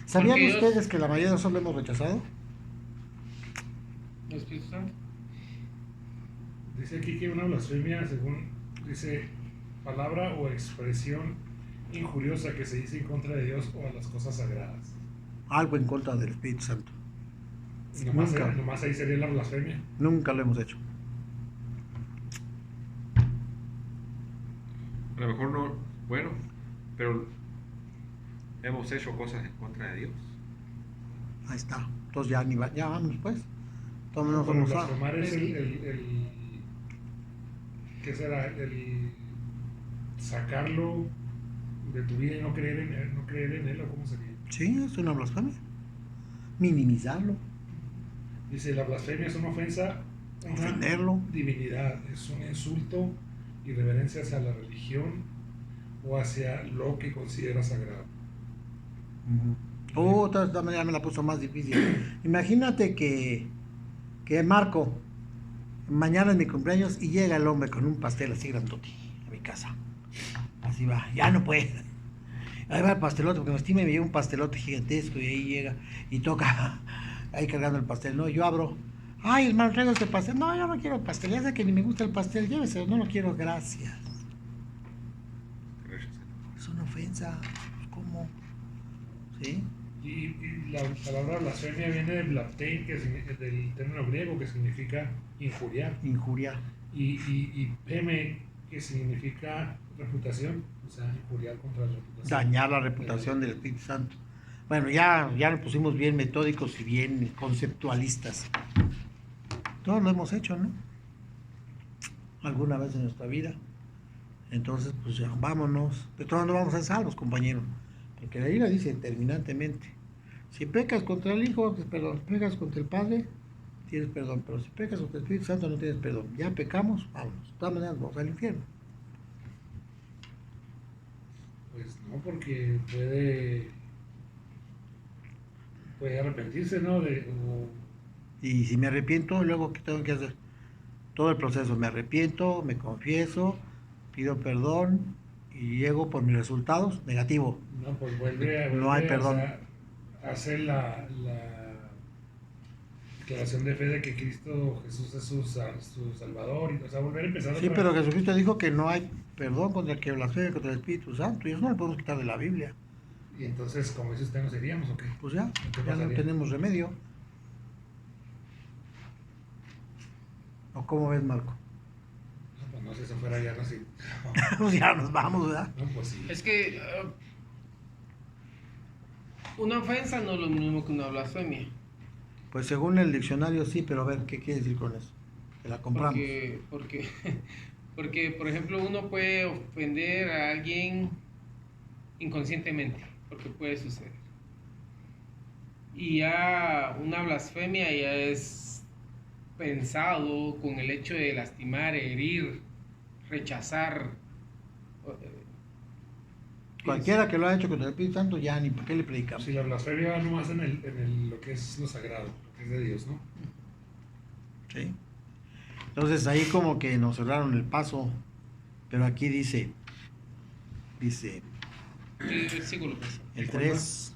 ¿Sabían Porque Dios- ustedes que la mayoría de nosotros lo hemos rechazado? ¿El Espíritu Santo? Dice aquí que una blasfemia, según dice, palabra o expresión injuriosa que se dice en contra de Dios o a las cosas sagradas. Algo en contra del Espíritu Santo. Nunca. Nomás ahí sería la blasfemia. Nunca lo hemos hecho. A lo mejor no, bueno, pero hemos hecho cosas en contra de Dios. Ahí está. Entonces ya, ya vamos pues. Todos no Bueno, somos blasfemar es ¿qué será? El sacarlo de tu vida y no creer en él, o cómo sería. Sí, es una blasfemia. Minimizarlo, Dice, la blasfemia es una ofensa, una ofenderlo. divinidad, es un insulto, irreverencia hacia la religión o hacia lo que consideras sagrado. Otra manera me la puso más difícil. Imagínate que Marco, mañana es mi cumpleaños y llega el hombre con un pastel así grandote a mi casa. Así va, ya no puede. Ahí va el pastelote, porque me estima y me lleva un pastelote gigantesco y ahí llega y toca ahí cargando el pastel. No, yo abro. Ay, hermano, traigo este pastel. No, yo no quiero pastel. Ya sé que ni me gusta el pastel, llévese, no lo quiero, gracias. Es una ofensa. ¿Cómo? ¿Sí? Y la palabra blasfemia viene de blaptein, del término griego que significa injuriar. Injuriar. Y peme, que significa reputación, o sea, injuriar contra la reputación. Dañar la reputación del Espíritu Santo. Bueno, ya nos pusimos bien metódicos y bien conceptualistas. Todos lo hemos hecho, ¿no? Alguna vez en nuestra vida. Entonces, pues ya, vámonos. De todos no vamos a ser salvos, compañeros. Porque la Biblia dice terminantemente, si pecas contra el Hijo, tienes perdón. Si pecas contra el Padre, tienes perdón. Pero si pecas contra el Espíritu Santo, no tienes perdón. Ya pecamos, vámonos. De todas maneras, vamos al infierno. Pues no, porque puede arrepentirse, ¿no? Y si me arrepiento, luego, ¿qué tengo que hacer? Todo el proceso. Me arrepiento, me confieso, pido perdón y llego por mis resultados, negativo. No, pues vuelve No hay perdón. a hacer la declaración de fe de que Cristo Jesús es su Salvador, y, o sea, volver a empezar Sí, otra pero vez. Jesucristo dijo que no hay perdón contra el que blasfeme contra el Espíritu Santo, y eso no lo podemos quitar de la Biblia. Y entonces, como dice usted, ¿nos iríamos o qué? Pues ya, ¿Qué ya no pasaría? tenemos remedio. ¿O cómo ves, Marco? No, pues no, si eso fuera ya no sé. Pues ya nos vamos, ¿verdad? No, pues sí. Es que una ofensa no es lo mismo que una blasfemia. Pues según el diccionario sí, pero a ver, ¿qué quiere decir con eso? Que la compramos. Porque, por ejemplo, uno puede ofender a alguien inconscientemente, porque puede suceder. Y ya una blasfemia ya es pensado con el hecho de lastimar, herir, rechazar. Cualquiera que lo ha hecho contra el Espíritu Santo, ya ni por qué le predicamos. Si la blasfemia va nomás en lo que es lo sagrado, lo que es de Dios, ¿no? ¿Sí? Entonces ahí como que nos cerraron el paso, pero aquí dice El versículo pues. el 3,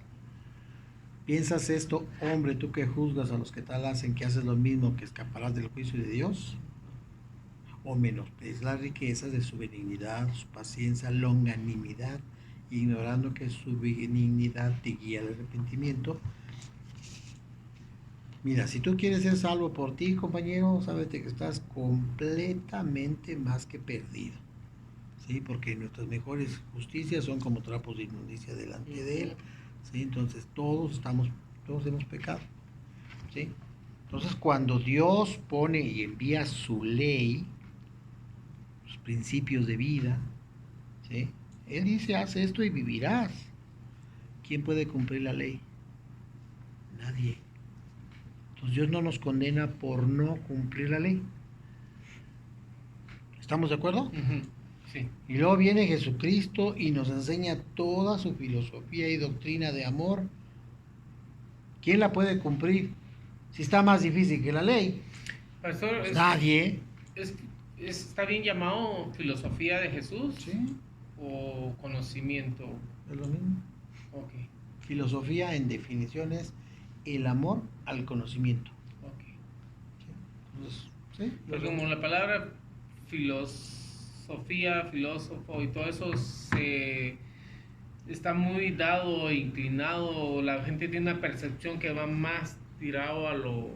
¿piensas esto, hombre, tú que juzgas a los que tal hacen, que haces lo mismo, que escaparás del juicio de Dios? ¿O menosprecias las riquezas de su benignidad, su paciencia, longanimidad, ignorando que su benignidad te guía al arrepentimiento? Mira, si tú quieres ser salvo por ti, compañero, sábete que estás completamente más que perdido. ¿Sí? Porque nuestras mejores justicias son como trapos de inmundicia delante de Él. ¿Sí? Entonces todos hemos pecado. ¿Sí? Entonces cuando Dios pone y envía su ley, sus principios de vida, ¿sí? Él dice, haz esto y vivirás. ¿Quién puede cumplir la ley? Nadie. Entonces Dios no nos condena por no cumplir la ley. ¿Estamos de acuerdo? Ujú, sí. Y luego viene Jesucristo y nos enseña toda su filosofía y doctrina de amor. ¿Quién la puede cumplir? Si está más difícil que la ley. Pastor, Nadie. ¿está bien llamado filosofía de Jesús Sí, o conocimiento? es lo mismo. Ok, Filosofía en definición es el amor al conocimiento. ok. ¿Sí? Entonces, sí. Pues como la palabra filosofía, filósofo y todo eso está muy dado e inclinado. La gente tiene una percepción que va más tirado a lo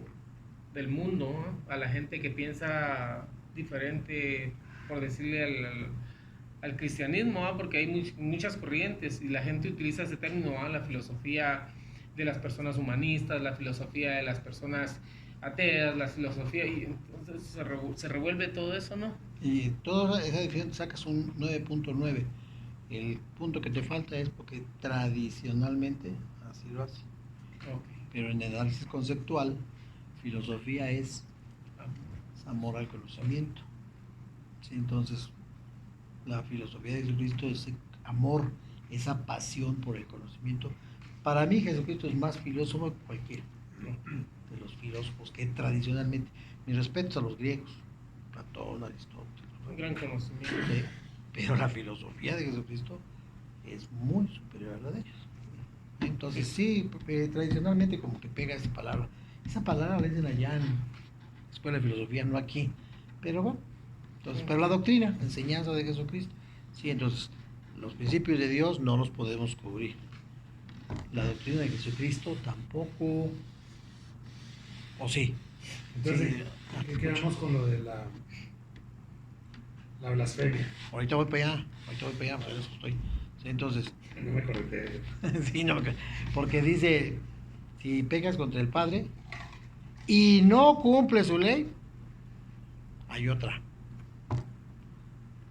del mundo, ¿no? A la gente que piensa diferente, por decirle al cristianismo, ¿no? Porque hay muchas corrientes y la gente utiliza ese término, ¿no? La filosofía de las personas humanistas, la filosofía de las personas ateas, la filosofía, y entonces se revuelve todo eso, ¿no? Y toda esa definición sacas un 9.9. El punto que te falta es porque tradicionalmente así lo hace. Okay. Pero en el análisis conceptual, filosofía es amor al conocimiento. ¿Sí? Entonces, la filosofía de Jesucristo es amor, esa pasión por el conocimiento. Para mí Jesucristo es más filósofo que cualquiera de los filósofos que tradicionalmente, mis respetos a los griegos, Platón, Aristóteles, Un gran conocimiento. ¿sí? Pero la filosofía de Jesucristo es muy superior a la de ellos. Entonces sí, tradicionalmente como que pega esa palabra. Esa palabra la dicen allá en la Escuela de Filosofía, no aquí. Pero bueno, entonces, pero la doctrina, la enseñanza de Jesucristo, sí, entonces los principios de Dios no los podemos cubrir. La doctrina de Jesucristo tampoco, o sí. Entonces, Sí, ¿qué quedamos con lo de la blasfemia? ahorita voy para allá, por eso estoy. Sí, entonces, No me correte. sí, no, porque dice, si pecas contra el Padre y no cumple su ley, hay otra,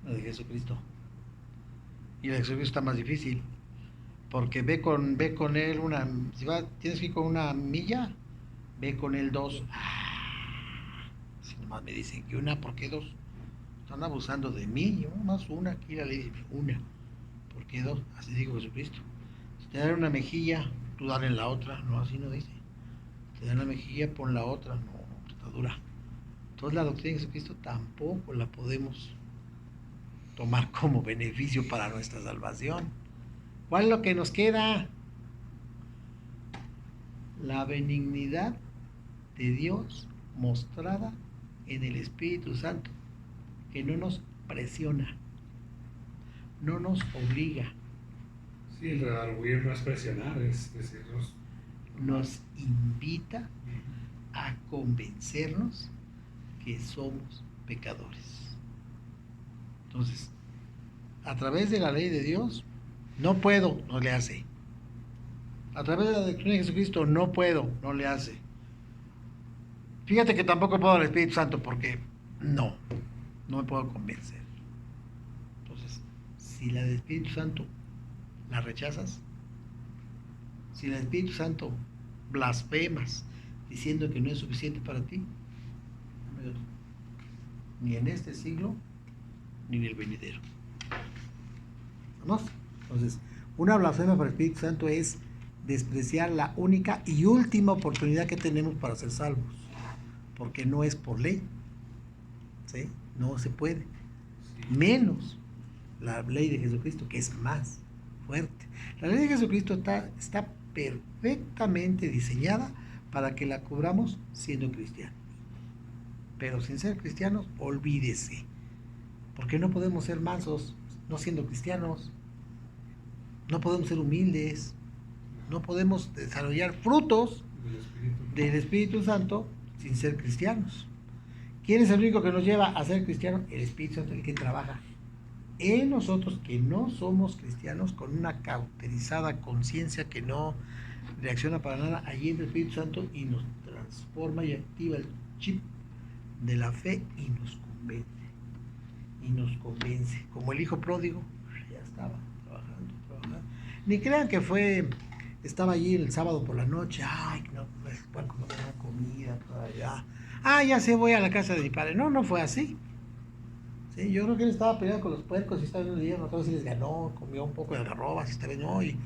la de Jesucristo. Y la de Jesucristo está más difícil, porque ve con él tienes que ir con una milla, ve con él 2. Si nomás me dicen que una, ¿por qué 2? Están abusando de mí, yo más una, aquí la ley dice una. ¿Por qué 2? Así dijo Jesucristo. Si te dan una mejilla, tú dale en la otra. No, así no dice. Te dan la mejilla, pon la otra. No, está dura. Entonces la doctrina de Jesucristo tampoco la podemos tomar como beneficio para nuestra salvación. ¿Cuál es lo que nos queda? La benignidad de Dios mostrada en el Espíritu Santo, que no nos presiona, no nos obliga, Sí, el redarguir no es presionar, es decirnos. nos invita a convencernos que somos pecadores. Entonces, a través de la ley de Dios, no puedo, no le hace. A través de la doctrina de Jesucristo, no puedo, no le hace. Fíjate que tampoco puedo al Espíritu Santo porque no me puedo convencer. Entonces, si la del Espíritu Santo la rechazas, si la del Espíritu Santo blasfemas diciendo que no es suficiente para ti, ni en este siglo, ni en el venidero. ¿Vamos? Entonces, una blasfema para el Espíritu Santo es despreciar la única y última oportunidad que tenemos para ser salvos, porque no es por ley, ¿sí? No se puede, menos la ley de Jesucristo, que es más fuerte. La ley de Jesucristo está perfectamente diseñada para que la cubramos siendo cristianos, pero sin ser cristianos, olvídese, porque no podemos ser mansos no siendo cristianos, no podemos ser humildes, no podemos desarrollar frutos del Espíritu Santo sin ser cristianos. ¿Quién es el único que nos lleva a ser cristianos? El Espíritu Santo, el que trabaja en nosotros, que no somos cristianos, con una cauterizada conciencia que no reacciona para nada. Allí entra el Espíritu Santo y nos transforma y activa el chip de la fe y nos convence. Como el hijo pródigo, ya estaba trabajando. Ni crean que estaba allí el sábado por la noche, no, bueno, como una comida, ya sé, voy a la casa de mi padre. No fue así. Sí, yo creo que él estaba peleando con los puercos y estaba en un día, no sé si les ganó, comió un poco de algarrobas, esta vez no, y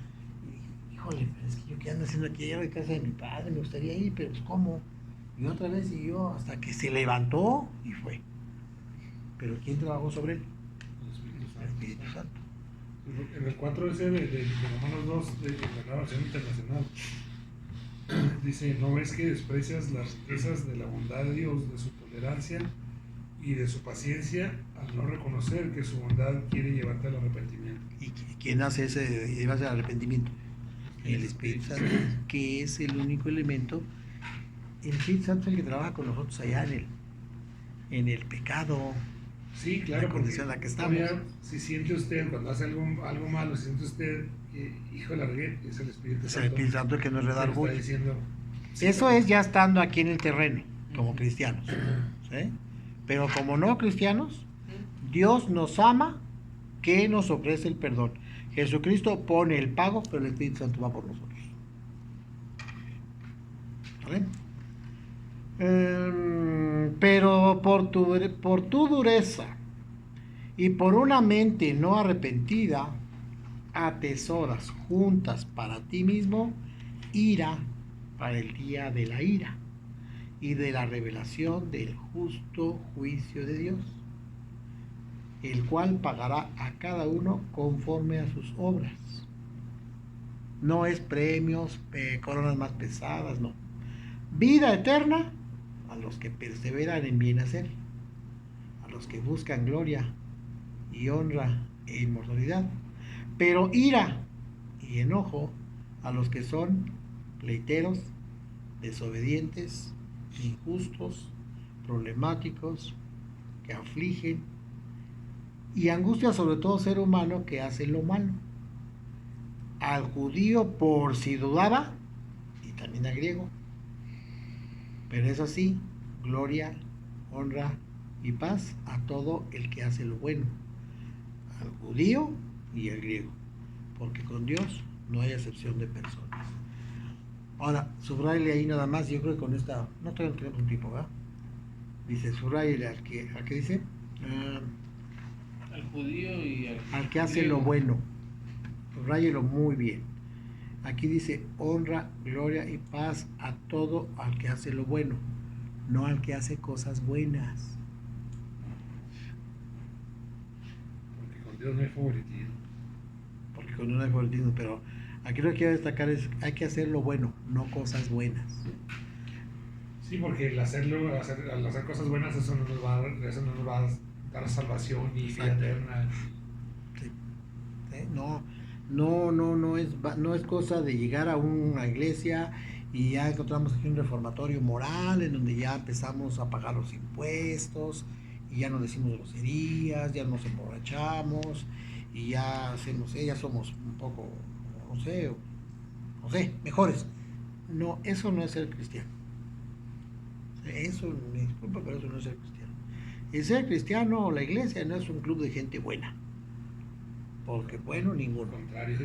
híjole, pero es que yo qué ando haciendo aquí, llego de casa de mi padre, me gustaría ir, pero pues ¿cómo? Y otra vez siguió hasta que se levantó y fue. Pero ¿quién trabajó sobre él? El Espíritu Santo. En el 4 ese de Romanos 2, de la nueva versión internacional, Dice, ¿no ves que desprecias las riquezas de la bondad de Dios, de su tolerancia y de su paciencia al no reconocer que su bondad quiere llevarte al arrepentimiento? ¿Y quién hace ese llevarse al arrepentimiento? El Espíritu Santo, que es el único elemento. El Espíritu Santo es el que trabaja con nosotros allá en el pecado. Sí, claro, La condición en la que estamos. todavía, si siente usted, cuando hace algo malo, si siente usted que, hijo de la regué, es el Espíritu Es Santo. el Espíritu Santo el que nos que reda le está orgullo. diciendo, sí, Eso pero- es ya estando aquí en el terreno, como cristianos. ¿Sí? Pero como no cristianos, Dios nos ama, que nos ofrece el perdón. Jesucristo pone el pago, pero el Espíritu Santo va por nosotros. ¿Vale? Pero por tu dureza y por una mente no arrepentida, atesoras juntas para ti mismo ira para el día de la ira y de la revelación del justo juicio de Dios, el cual pagará a cada uno conforme a sus obras. No es premios, coronas más pesadas, no. Vida eterna a los que perseveran en bien hacer, a los que buscan gloria y honra e inmortalidad, pero ira y enojo a los que son pleiteros, desobedientes, injustos, problemáticos, que afligen, y angustia sobre todo ser humano que hace lo malo. Al judío por si dudaba, y también al griego. Pero es así, gloria, honra y paz a todo el que hace lo bueno, al judío y al griego, porque con Dios no hay excepción de personas. Ahora, subrayale ahí nada más, yo creo que con esta, no tengo un tipo, ¿verdad? Dice, subrayale al que dice, Al judío y al que hace griego. lo bueno, subrayelo muy bien. Aquí dice, honra, gloria y paz a todo al que hace lo bueno, no al que hace cosas buenas. Porque con Dios no hay favoritismo. Porque con no hay favoritismo, pero aquí lo que quiero destacar es, hay que hacer lo bueno, no cosas buenas. Sí, porque al hacer cosas buenas, eso no nos va a dar salvación y vida Exacto. eterna. Sí. No es cosa de llegar a una iglesia y ya encontramos aquí un reformatorio moral en donde ya empezamos a pagar los impuestos y ya no decimos groserías, ya nos emborrachamos y ya hacemos, ya somos un poco, no sé, mejores. No, eso no es ser cristiano. Eso, me disculpa, pero eso no es ser cristiano. El ser cristiano o la iglesia no es un club de gente buena. Porque bueno, Al ninguno. contrario.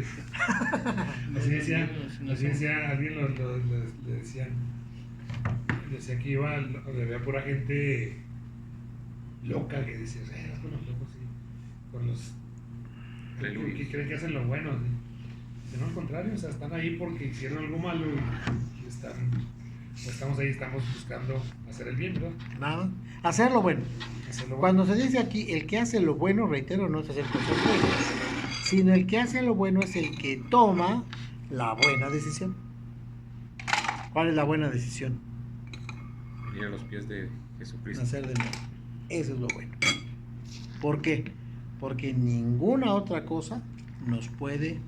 Así decía, alguien le decía que iba, había pura gente loca que decía, vas con los locos, sí, con los que creen que hacen lo bueno. ¿Sí? Dice, no, al contrario, o sea, están ahí porque hicieron algo malo y estamos ahí, estamos buscando hacer el bien, ¿verdad? Nada. Hacer lo bueno. Hacerlo bueno. Cuando se dice aquí, el que hace lo bueno, reitero, no es hacer cosas buenas, sino el que hace lo bueno es el que toma la buena decisión. ¿Cuál es la buena decisión? Venir a los pies de Jesucristo. Nacer de nuevo. Eso es lo bueno. ¿Por qué? Porque ninguna otra cosa nos puede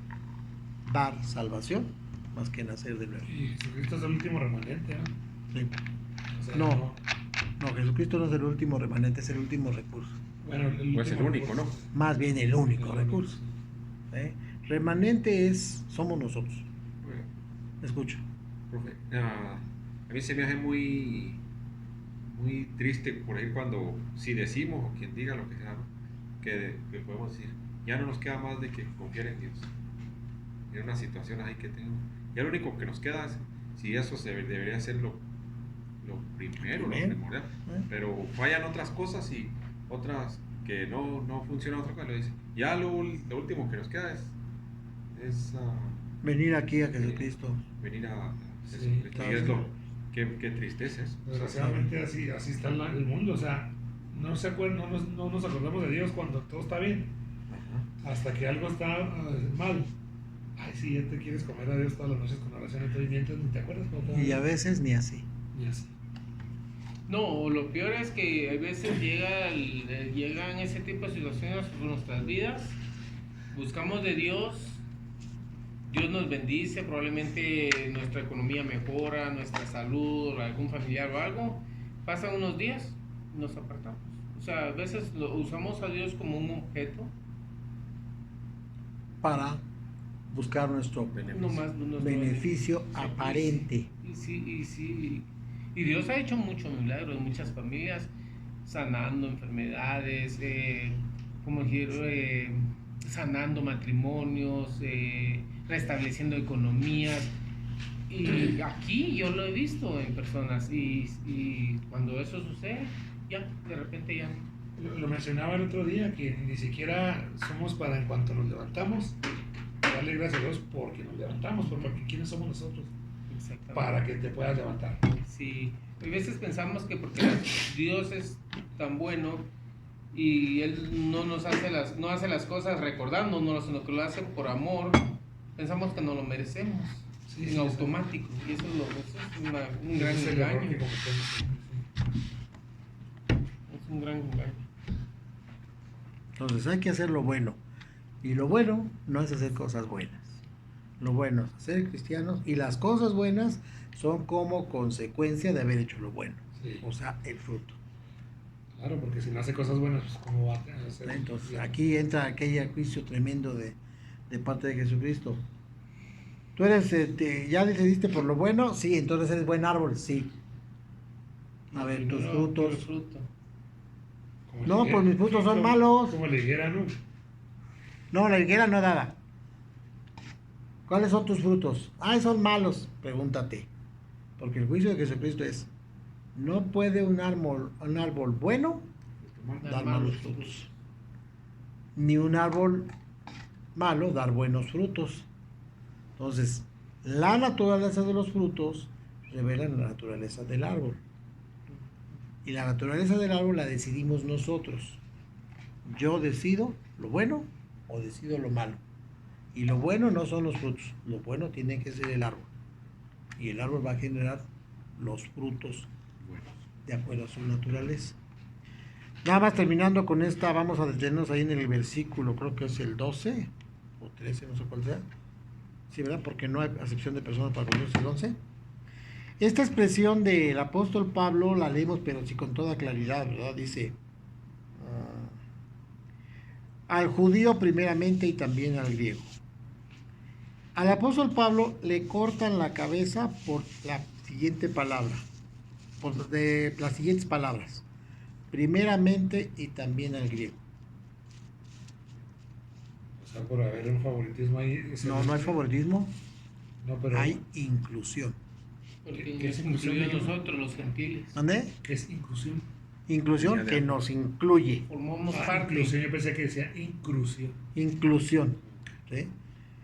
dar salvación más que nacer de nuevo. Y Jesucristo es el último remanente, ¿no? Sí. O sea, No, Jesucristo no es el último remanente, es el último recurso. Bueno, No es el último único, ¿no? Más bien el único El recurso. Remanente somos nosotros. Bueno, Escucho. profe, a mí se me hace muy triste por ahí cuando, si decimos, o quien diga lo que sea, ¿no? que podemos decir, ya no nos queda más de que confiar en Dios. En una situación ahí que tenemos. Ya lo único que nos queda es, si eso debería ser lo primero, lo primordial. Pero fallan otras cosas y otras que no funcionan otra cosa. Lo dice. Ya lo último que nos queda es Venir aquí a Jesucristo. venir a Sí, Jesucristo. claro, Y es sí. qué tristeza es. Desgraciadamente así está el mundo, o sea, no nos acordamos de Dios cuando todo está bien, Ajá. hasta que algo está mal. ay, sí, ya te quieres comer a Dios todas las noches con oración, entonces mientras ni te acuerdas cómo te va. Y a veces ni así. Y así. No, lo peor es que a veces llegan ese tipo de situaciones en nuestras vidas, buscamos de Dios, Dios nos bendice, probablemente nuestra economía mejora, nuestra salud, o algún familiar o algo, pasan unos días y nos apartamos. O sea, a veces usamos a Dios como un objeto, Para buscar nuestro beneficio Sí, aparente. Y Dios ha hecho muchos milagros en muchas familias, sanando enfermedades, como decir, sanando matrimonios, restableciendo economías. Y aquí yo lo he visto en personas y cuando eso sucede, ya, de repente ya. Lo mencionaba el otro día, que ni siquiera somos para en cuanto nos levantamos, darle gracias a Dios porque nos levantamos, porque ¿quiénes somos nosotros? Exactamente. Para que te puedas levantar. Sí, a veces pensamos que porque Dios es tan bueno y Él no nos hace no hace las cosas recordándonos, sino que lo hace por amor, pensamos que no lo merecemos, Sí, en sí, automático, y eso es un gran Ese es el error engaño. que cometemos siempre, sí. Es un gran engaño. Entonces hay que hacer lo bueno. Y lo bueno no es hacer cosas buenas. Lo bueno es ser cristianos y las cosas buenas son como consecuencia de haber hecho lo bueno. Sí. O sea, el fruto. Claro, porque si no hace cosas buenas, pues ¿cómo va a hacer? Entonces aquí entra aquel juicio tremendo de parte de Jesucristo. ¿Tú eres, ya decidiste por lo bueno? Sí, entonces eres buen árbol, sí. A ver, tus Primero, frutos. el fruto. Como No, le pues mis frutos son malos. Como le dijera, ¿no? No, la higuera no daba. ¿Cuáles son tus frutos? Ay, son malos. Pregúntate. Porque el juicio de Jesucristo es, no puede un árbol bueno dar malos frutos. Ni un árbol malo dar buenos frutos. Entonces, la naturaleza de los frutos revela la naturaleza del árbol. Y la naturaleza del árbol la decidimos nosotros. Yo decido lo bueno o decido lo malo. Y lo bueno no son los frutos, lo bueno tiene que ser el árbol. Y el árbol va a generar los frutos de acuerdo a su naturaleza. Nada más terminando con esta, vamos a detenernos ahí en el versículo, creo que es el 12 o 13, no sé cuál sea. Sí, ¿verdad? Porque no hay acepción de personas para conocer el 11. Esta expresión del apóstol Pablo la leemos, pero sí con toda claridad, ¿verdad? Dice, al judío primeramente y también al griego. Al apóstol Pablo le cortan la cabeza por la siguiente palabra, de las siguientes palabras, primeramente y también al griego. O sea, por haber un favoritismo ahí. No hay favoritismo, No, pero. hay inclusión. Porque ¿Qué es nos inclusión, incluye a amigo? nosotros, los gentiles. ¿Dónde? ¿Qué es inclusión? Inclusión que nos incluye. Formamos parte. Inclusión, yo pensé que decía inclusión. Inclusión. ¿Sí?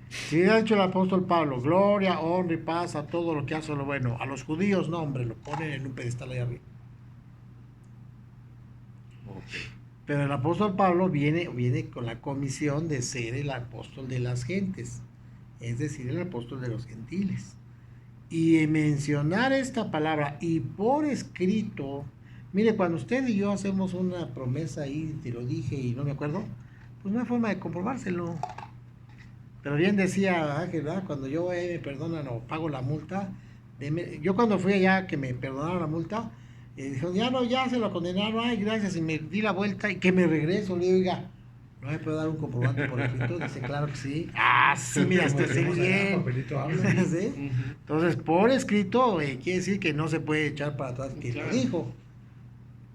Si ha dicho el apóstol Pablo, gloria, honra y paz a todo lo que hace lo bueno. A los judíos, no, hombre, lo ponen en un pedestal ahí arriba. Pero el apóstol Pablo viene con la comisión de ser el apóstol de las gentes, es decir, el apóstol de los gentiles. Y mencionar esta palabra y por escrito, mire, cuando usted y yo hacemos una promesa ahí, te lo dije y no me acuerdo, pues no hay forma de comprobárselo. Pero bien decía Ángel, ¿verdad? Cuando yo me perdonan o pago la multa, yo cuando fui allá que me perdonaron la multa, dijeron, ya se lo condenaron, ay, gracias, y me di la vuelta y que me regreso, le digo, oiga, ¿no me puedo dar un comprobante por escrito? Dice, claro que sí. Ah, sí, mira, estoy Como si bien. papelito habla. ¿Sí? Ujú. Entonces, por escrito, quiere decir que no se puede echar para atrás que Claro. lo dijo.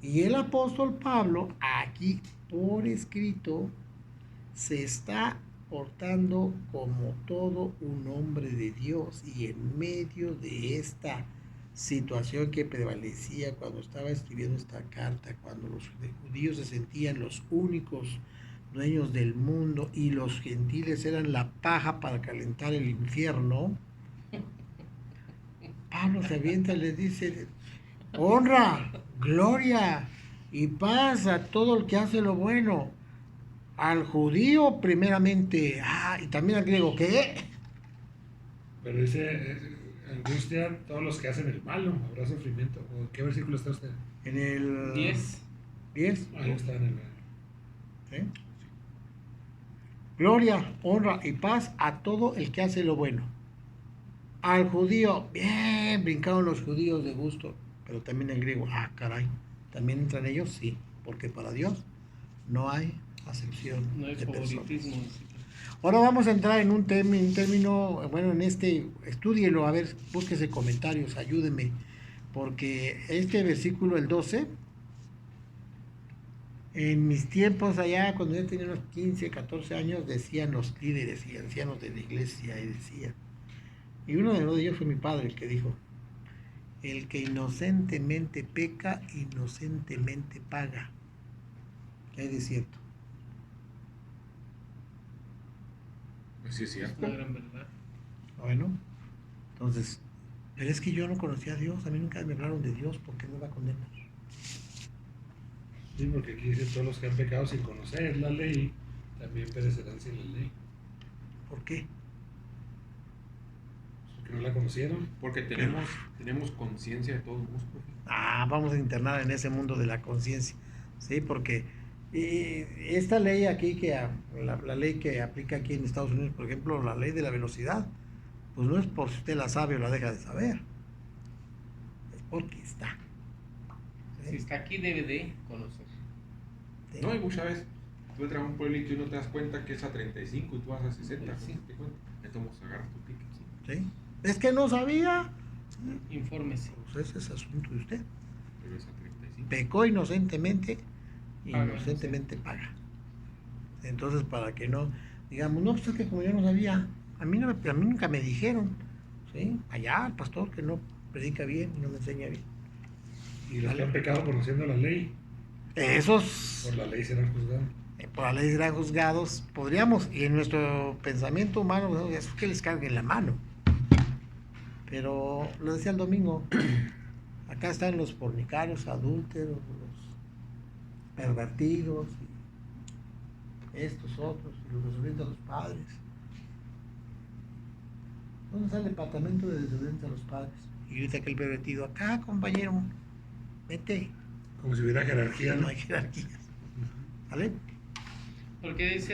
Y el apóstol Pablo, aquí por escrito, se está portando como todo un hombre de Dios, y en medio de esta situación que prevalecía cuando estaba escribiendo esta carta, cuando los judíos se sentían los únicos dueños del mundo y los gentiles eran la paja para calentar el infierno, Pablo se avienta y les dice, honra, gloria y paz a todo el que hace lo bueno. Al judío primeramente, y también al griego, ¿qué? Pero dice, angustia todos los que hacen el malo, habrá sufrimiento. ¿O qué versículo está usted? En el 10. 10. Ahí está en el... ¿Sí? Gloria, honra y paz a todo el que hace lo bueno. Al judío, bien, brincaron los judíos de gusto, pero también el griego, caray, ¿también entran ellos? Sí, porque para Dios no hay acepción No hay de personas. favoritismo. Ahora vamos a entrar en un término, bueno, estúdielo, a ver, búsquese comentarios, ayúdenme, porque este versículo, el 12, en mis tiempos allá, cuando yo tenía unos 15, 14 años, decían los líderes y ancianos de la iglesia, y decían, y uno de ellos fue mi padre, el que dijo, el que inocentemente peca, inocentemente paga. ¿Qué hay de cierto? Pues sí, es Es cierto. una gran verdad. Bueno, entonces, pero es que yo no conocía a Dios, a mí nunca me hablaron de Dios, ¿por qué me va a condenar? Sí, porque aquí dice todos los que han pecado sin conocer la ley, también perecerán sin la ley. ¿Por qué? Porque no la conocieron. Porque tenemos conciencia de todos modos, profe. Vamos a internar en ese mundo de la conciencia, ¿sí? Porque esta ley aquí, la ley que aplica aquí en Estados Unidos, por ejemplo, la ley de la velocidad, pues no es por si usted la sabe o la deja de saber, es porque está. ¿Sí? Si está aquí, debe de conocer. ¿Sí? No, y muchas veces tú entras a un pueblito y no te das cuenta que es a 35 y tú vas a 60. Sí. ¿No te cuenta? Entonces agarras tu ticket. ¿Sí? ¿Sí? Es que no sabía, Infórmese. pues ese es asunto de usted. Pero es a 35. Pecó inocentemente, Paga, inocentemente paga. Entonces, para que no, digamos, no, pues es que como yo no sabía, a mí nunca me dijeron, ¿sí? Allá, el pastor que no predica bien y no me enseña bien. Y los que han pecado conociendo la ley, Esos, por la ley serán juzgados. por la ley serán juzgados, podríamos, y en nuestro pensamiento humano, ¿no? Es que les carguen la mano. Pero, lo decía el domingo, acá están los fornicarios, adúlteros, los pervertidos, y estos otros, y los desobedientes a los padres. ¿Dónde está el departamento de desobedientes a los padres? Y ahorita que el pervertido, acá, compañero, vete. Como si hubiera jerarquía, No ¿no? hay jerarquías. ¿Vale? Porque dice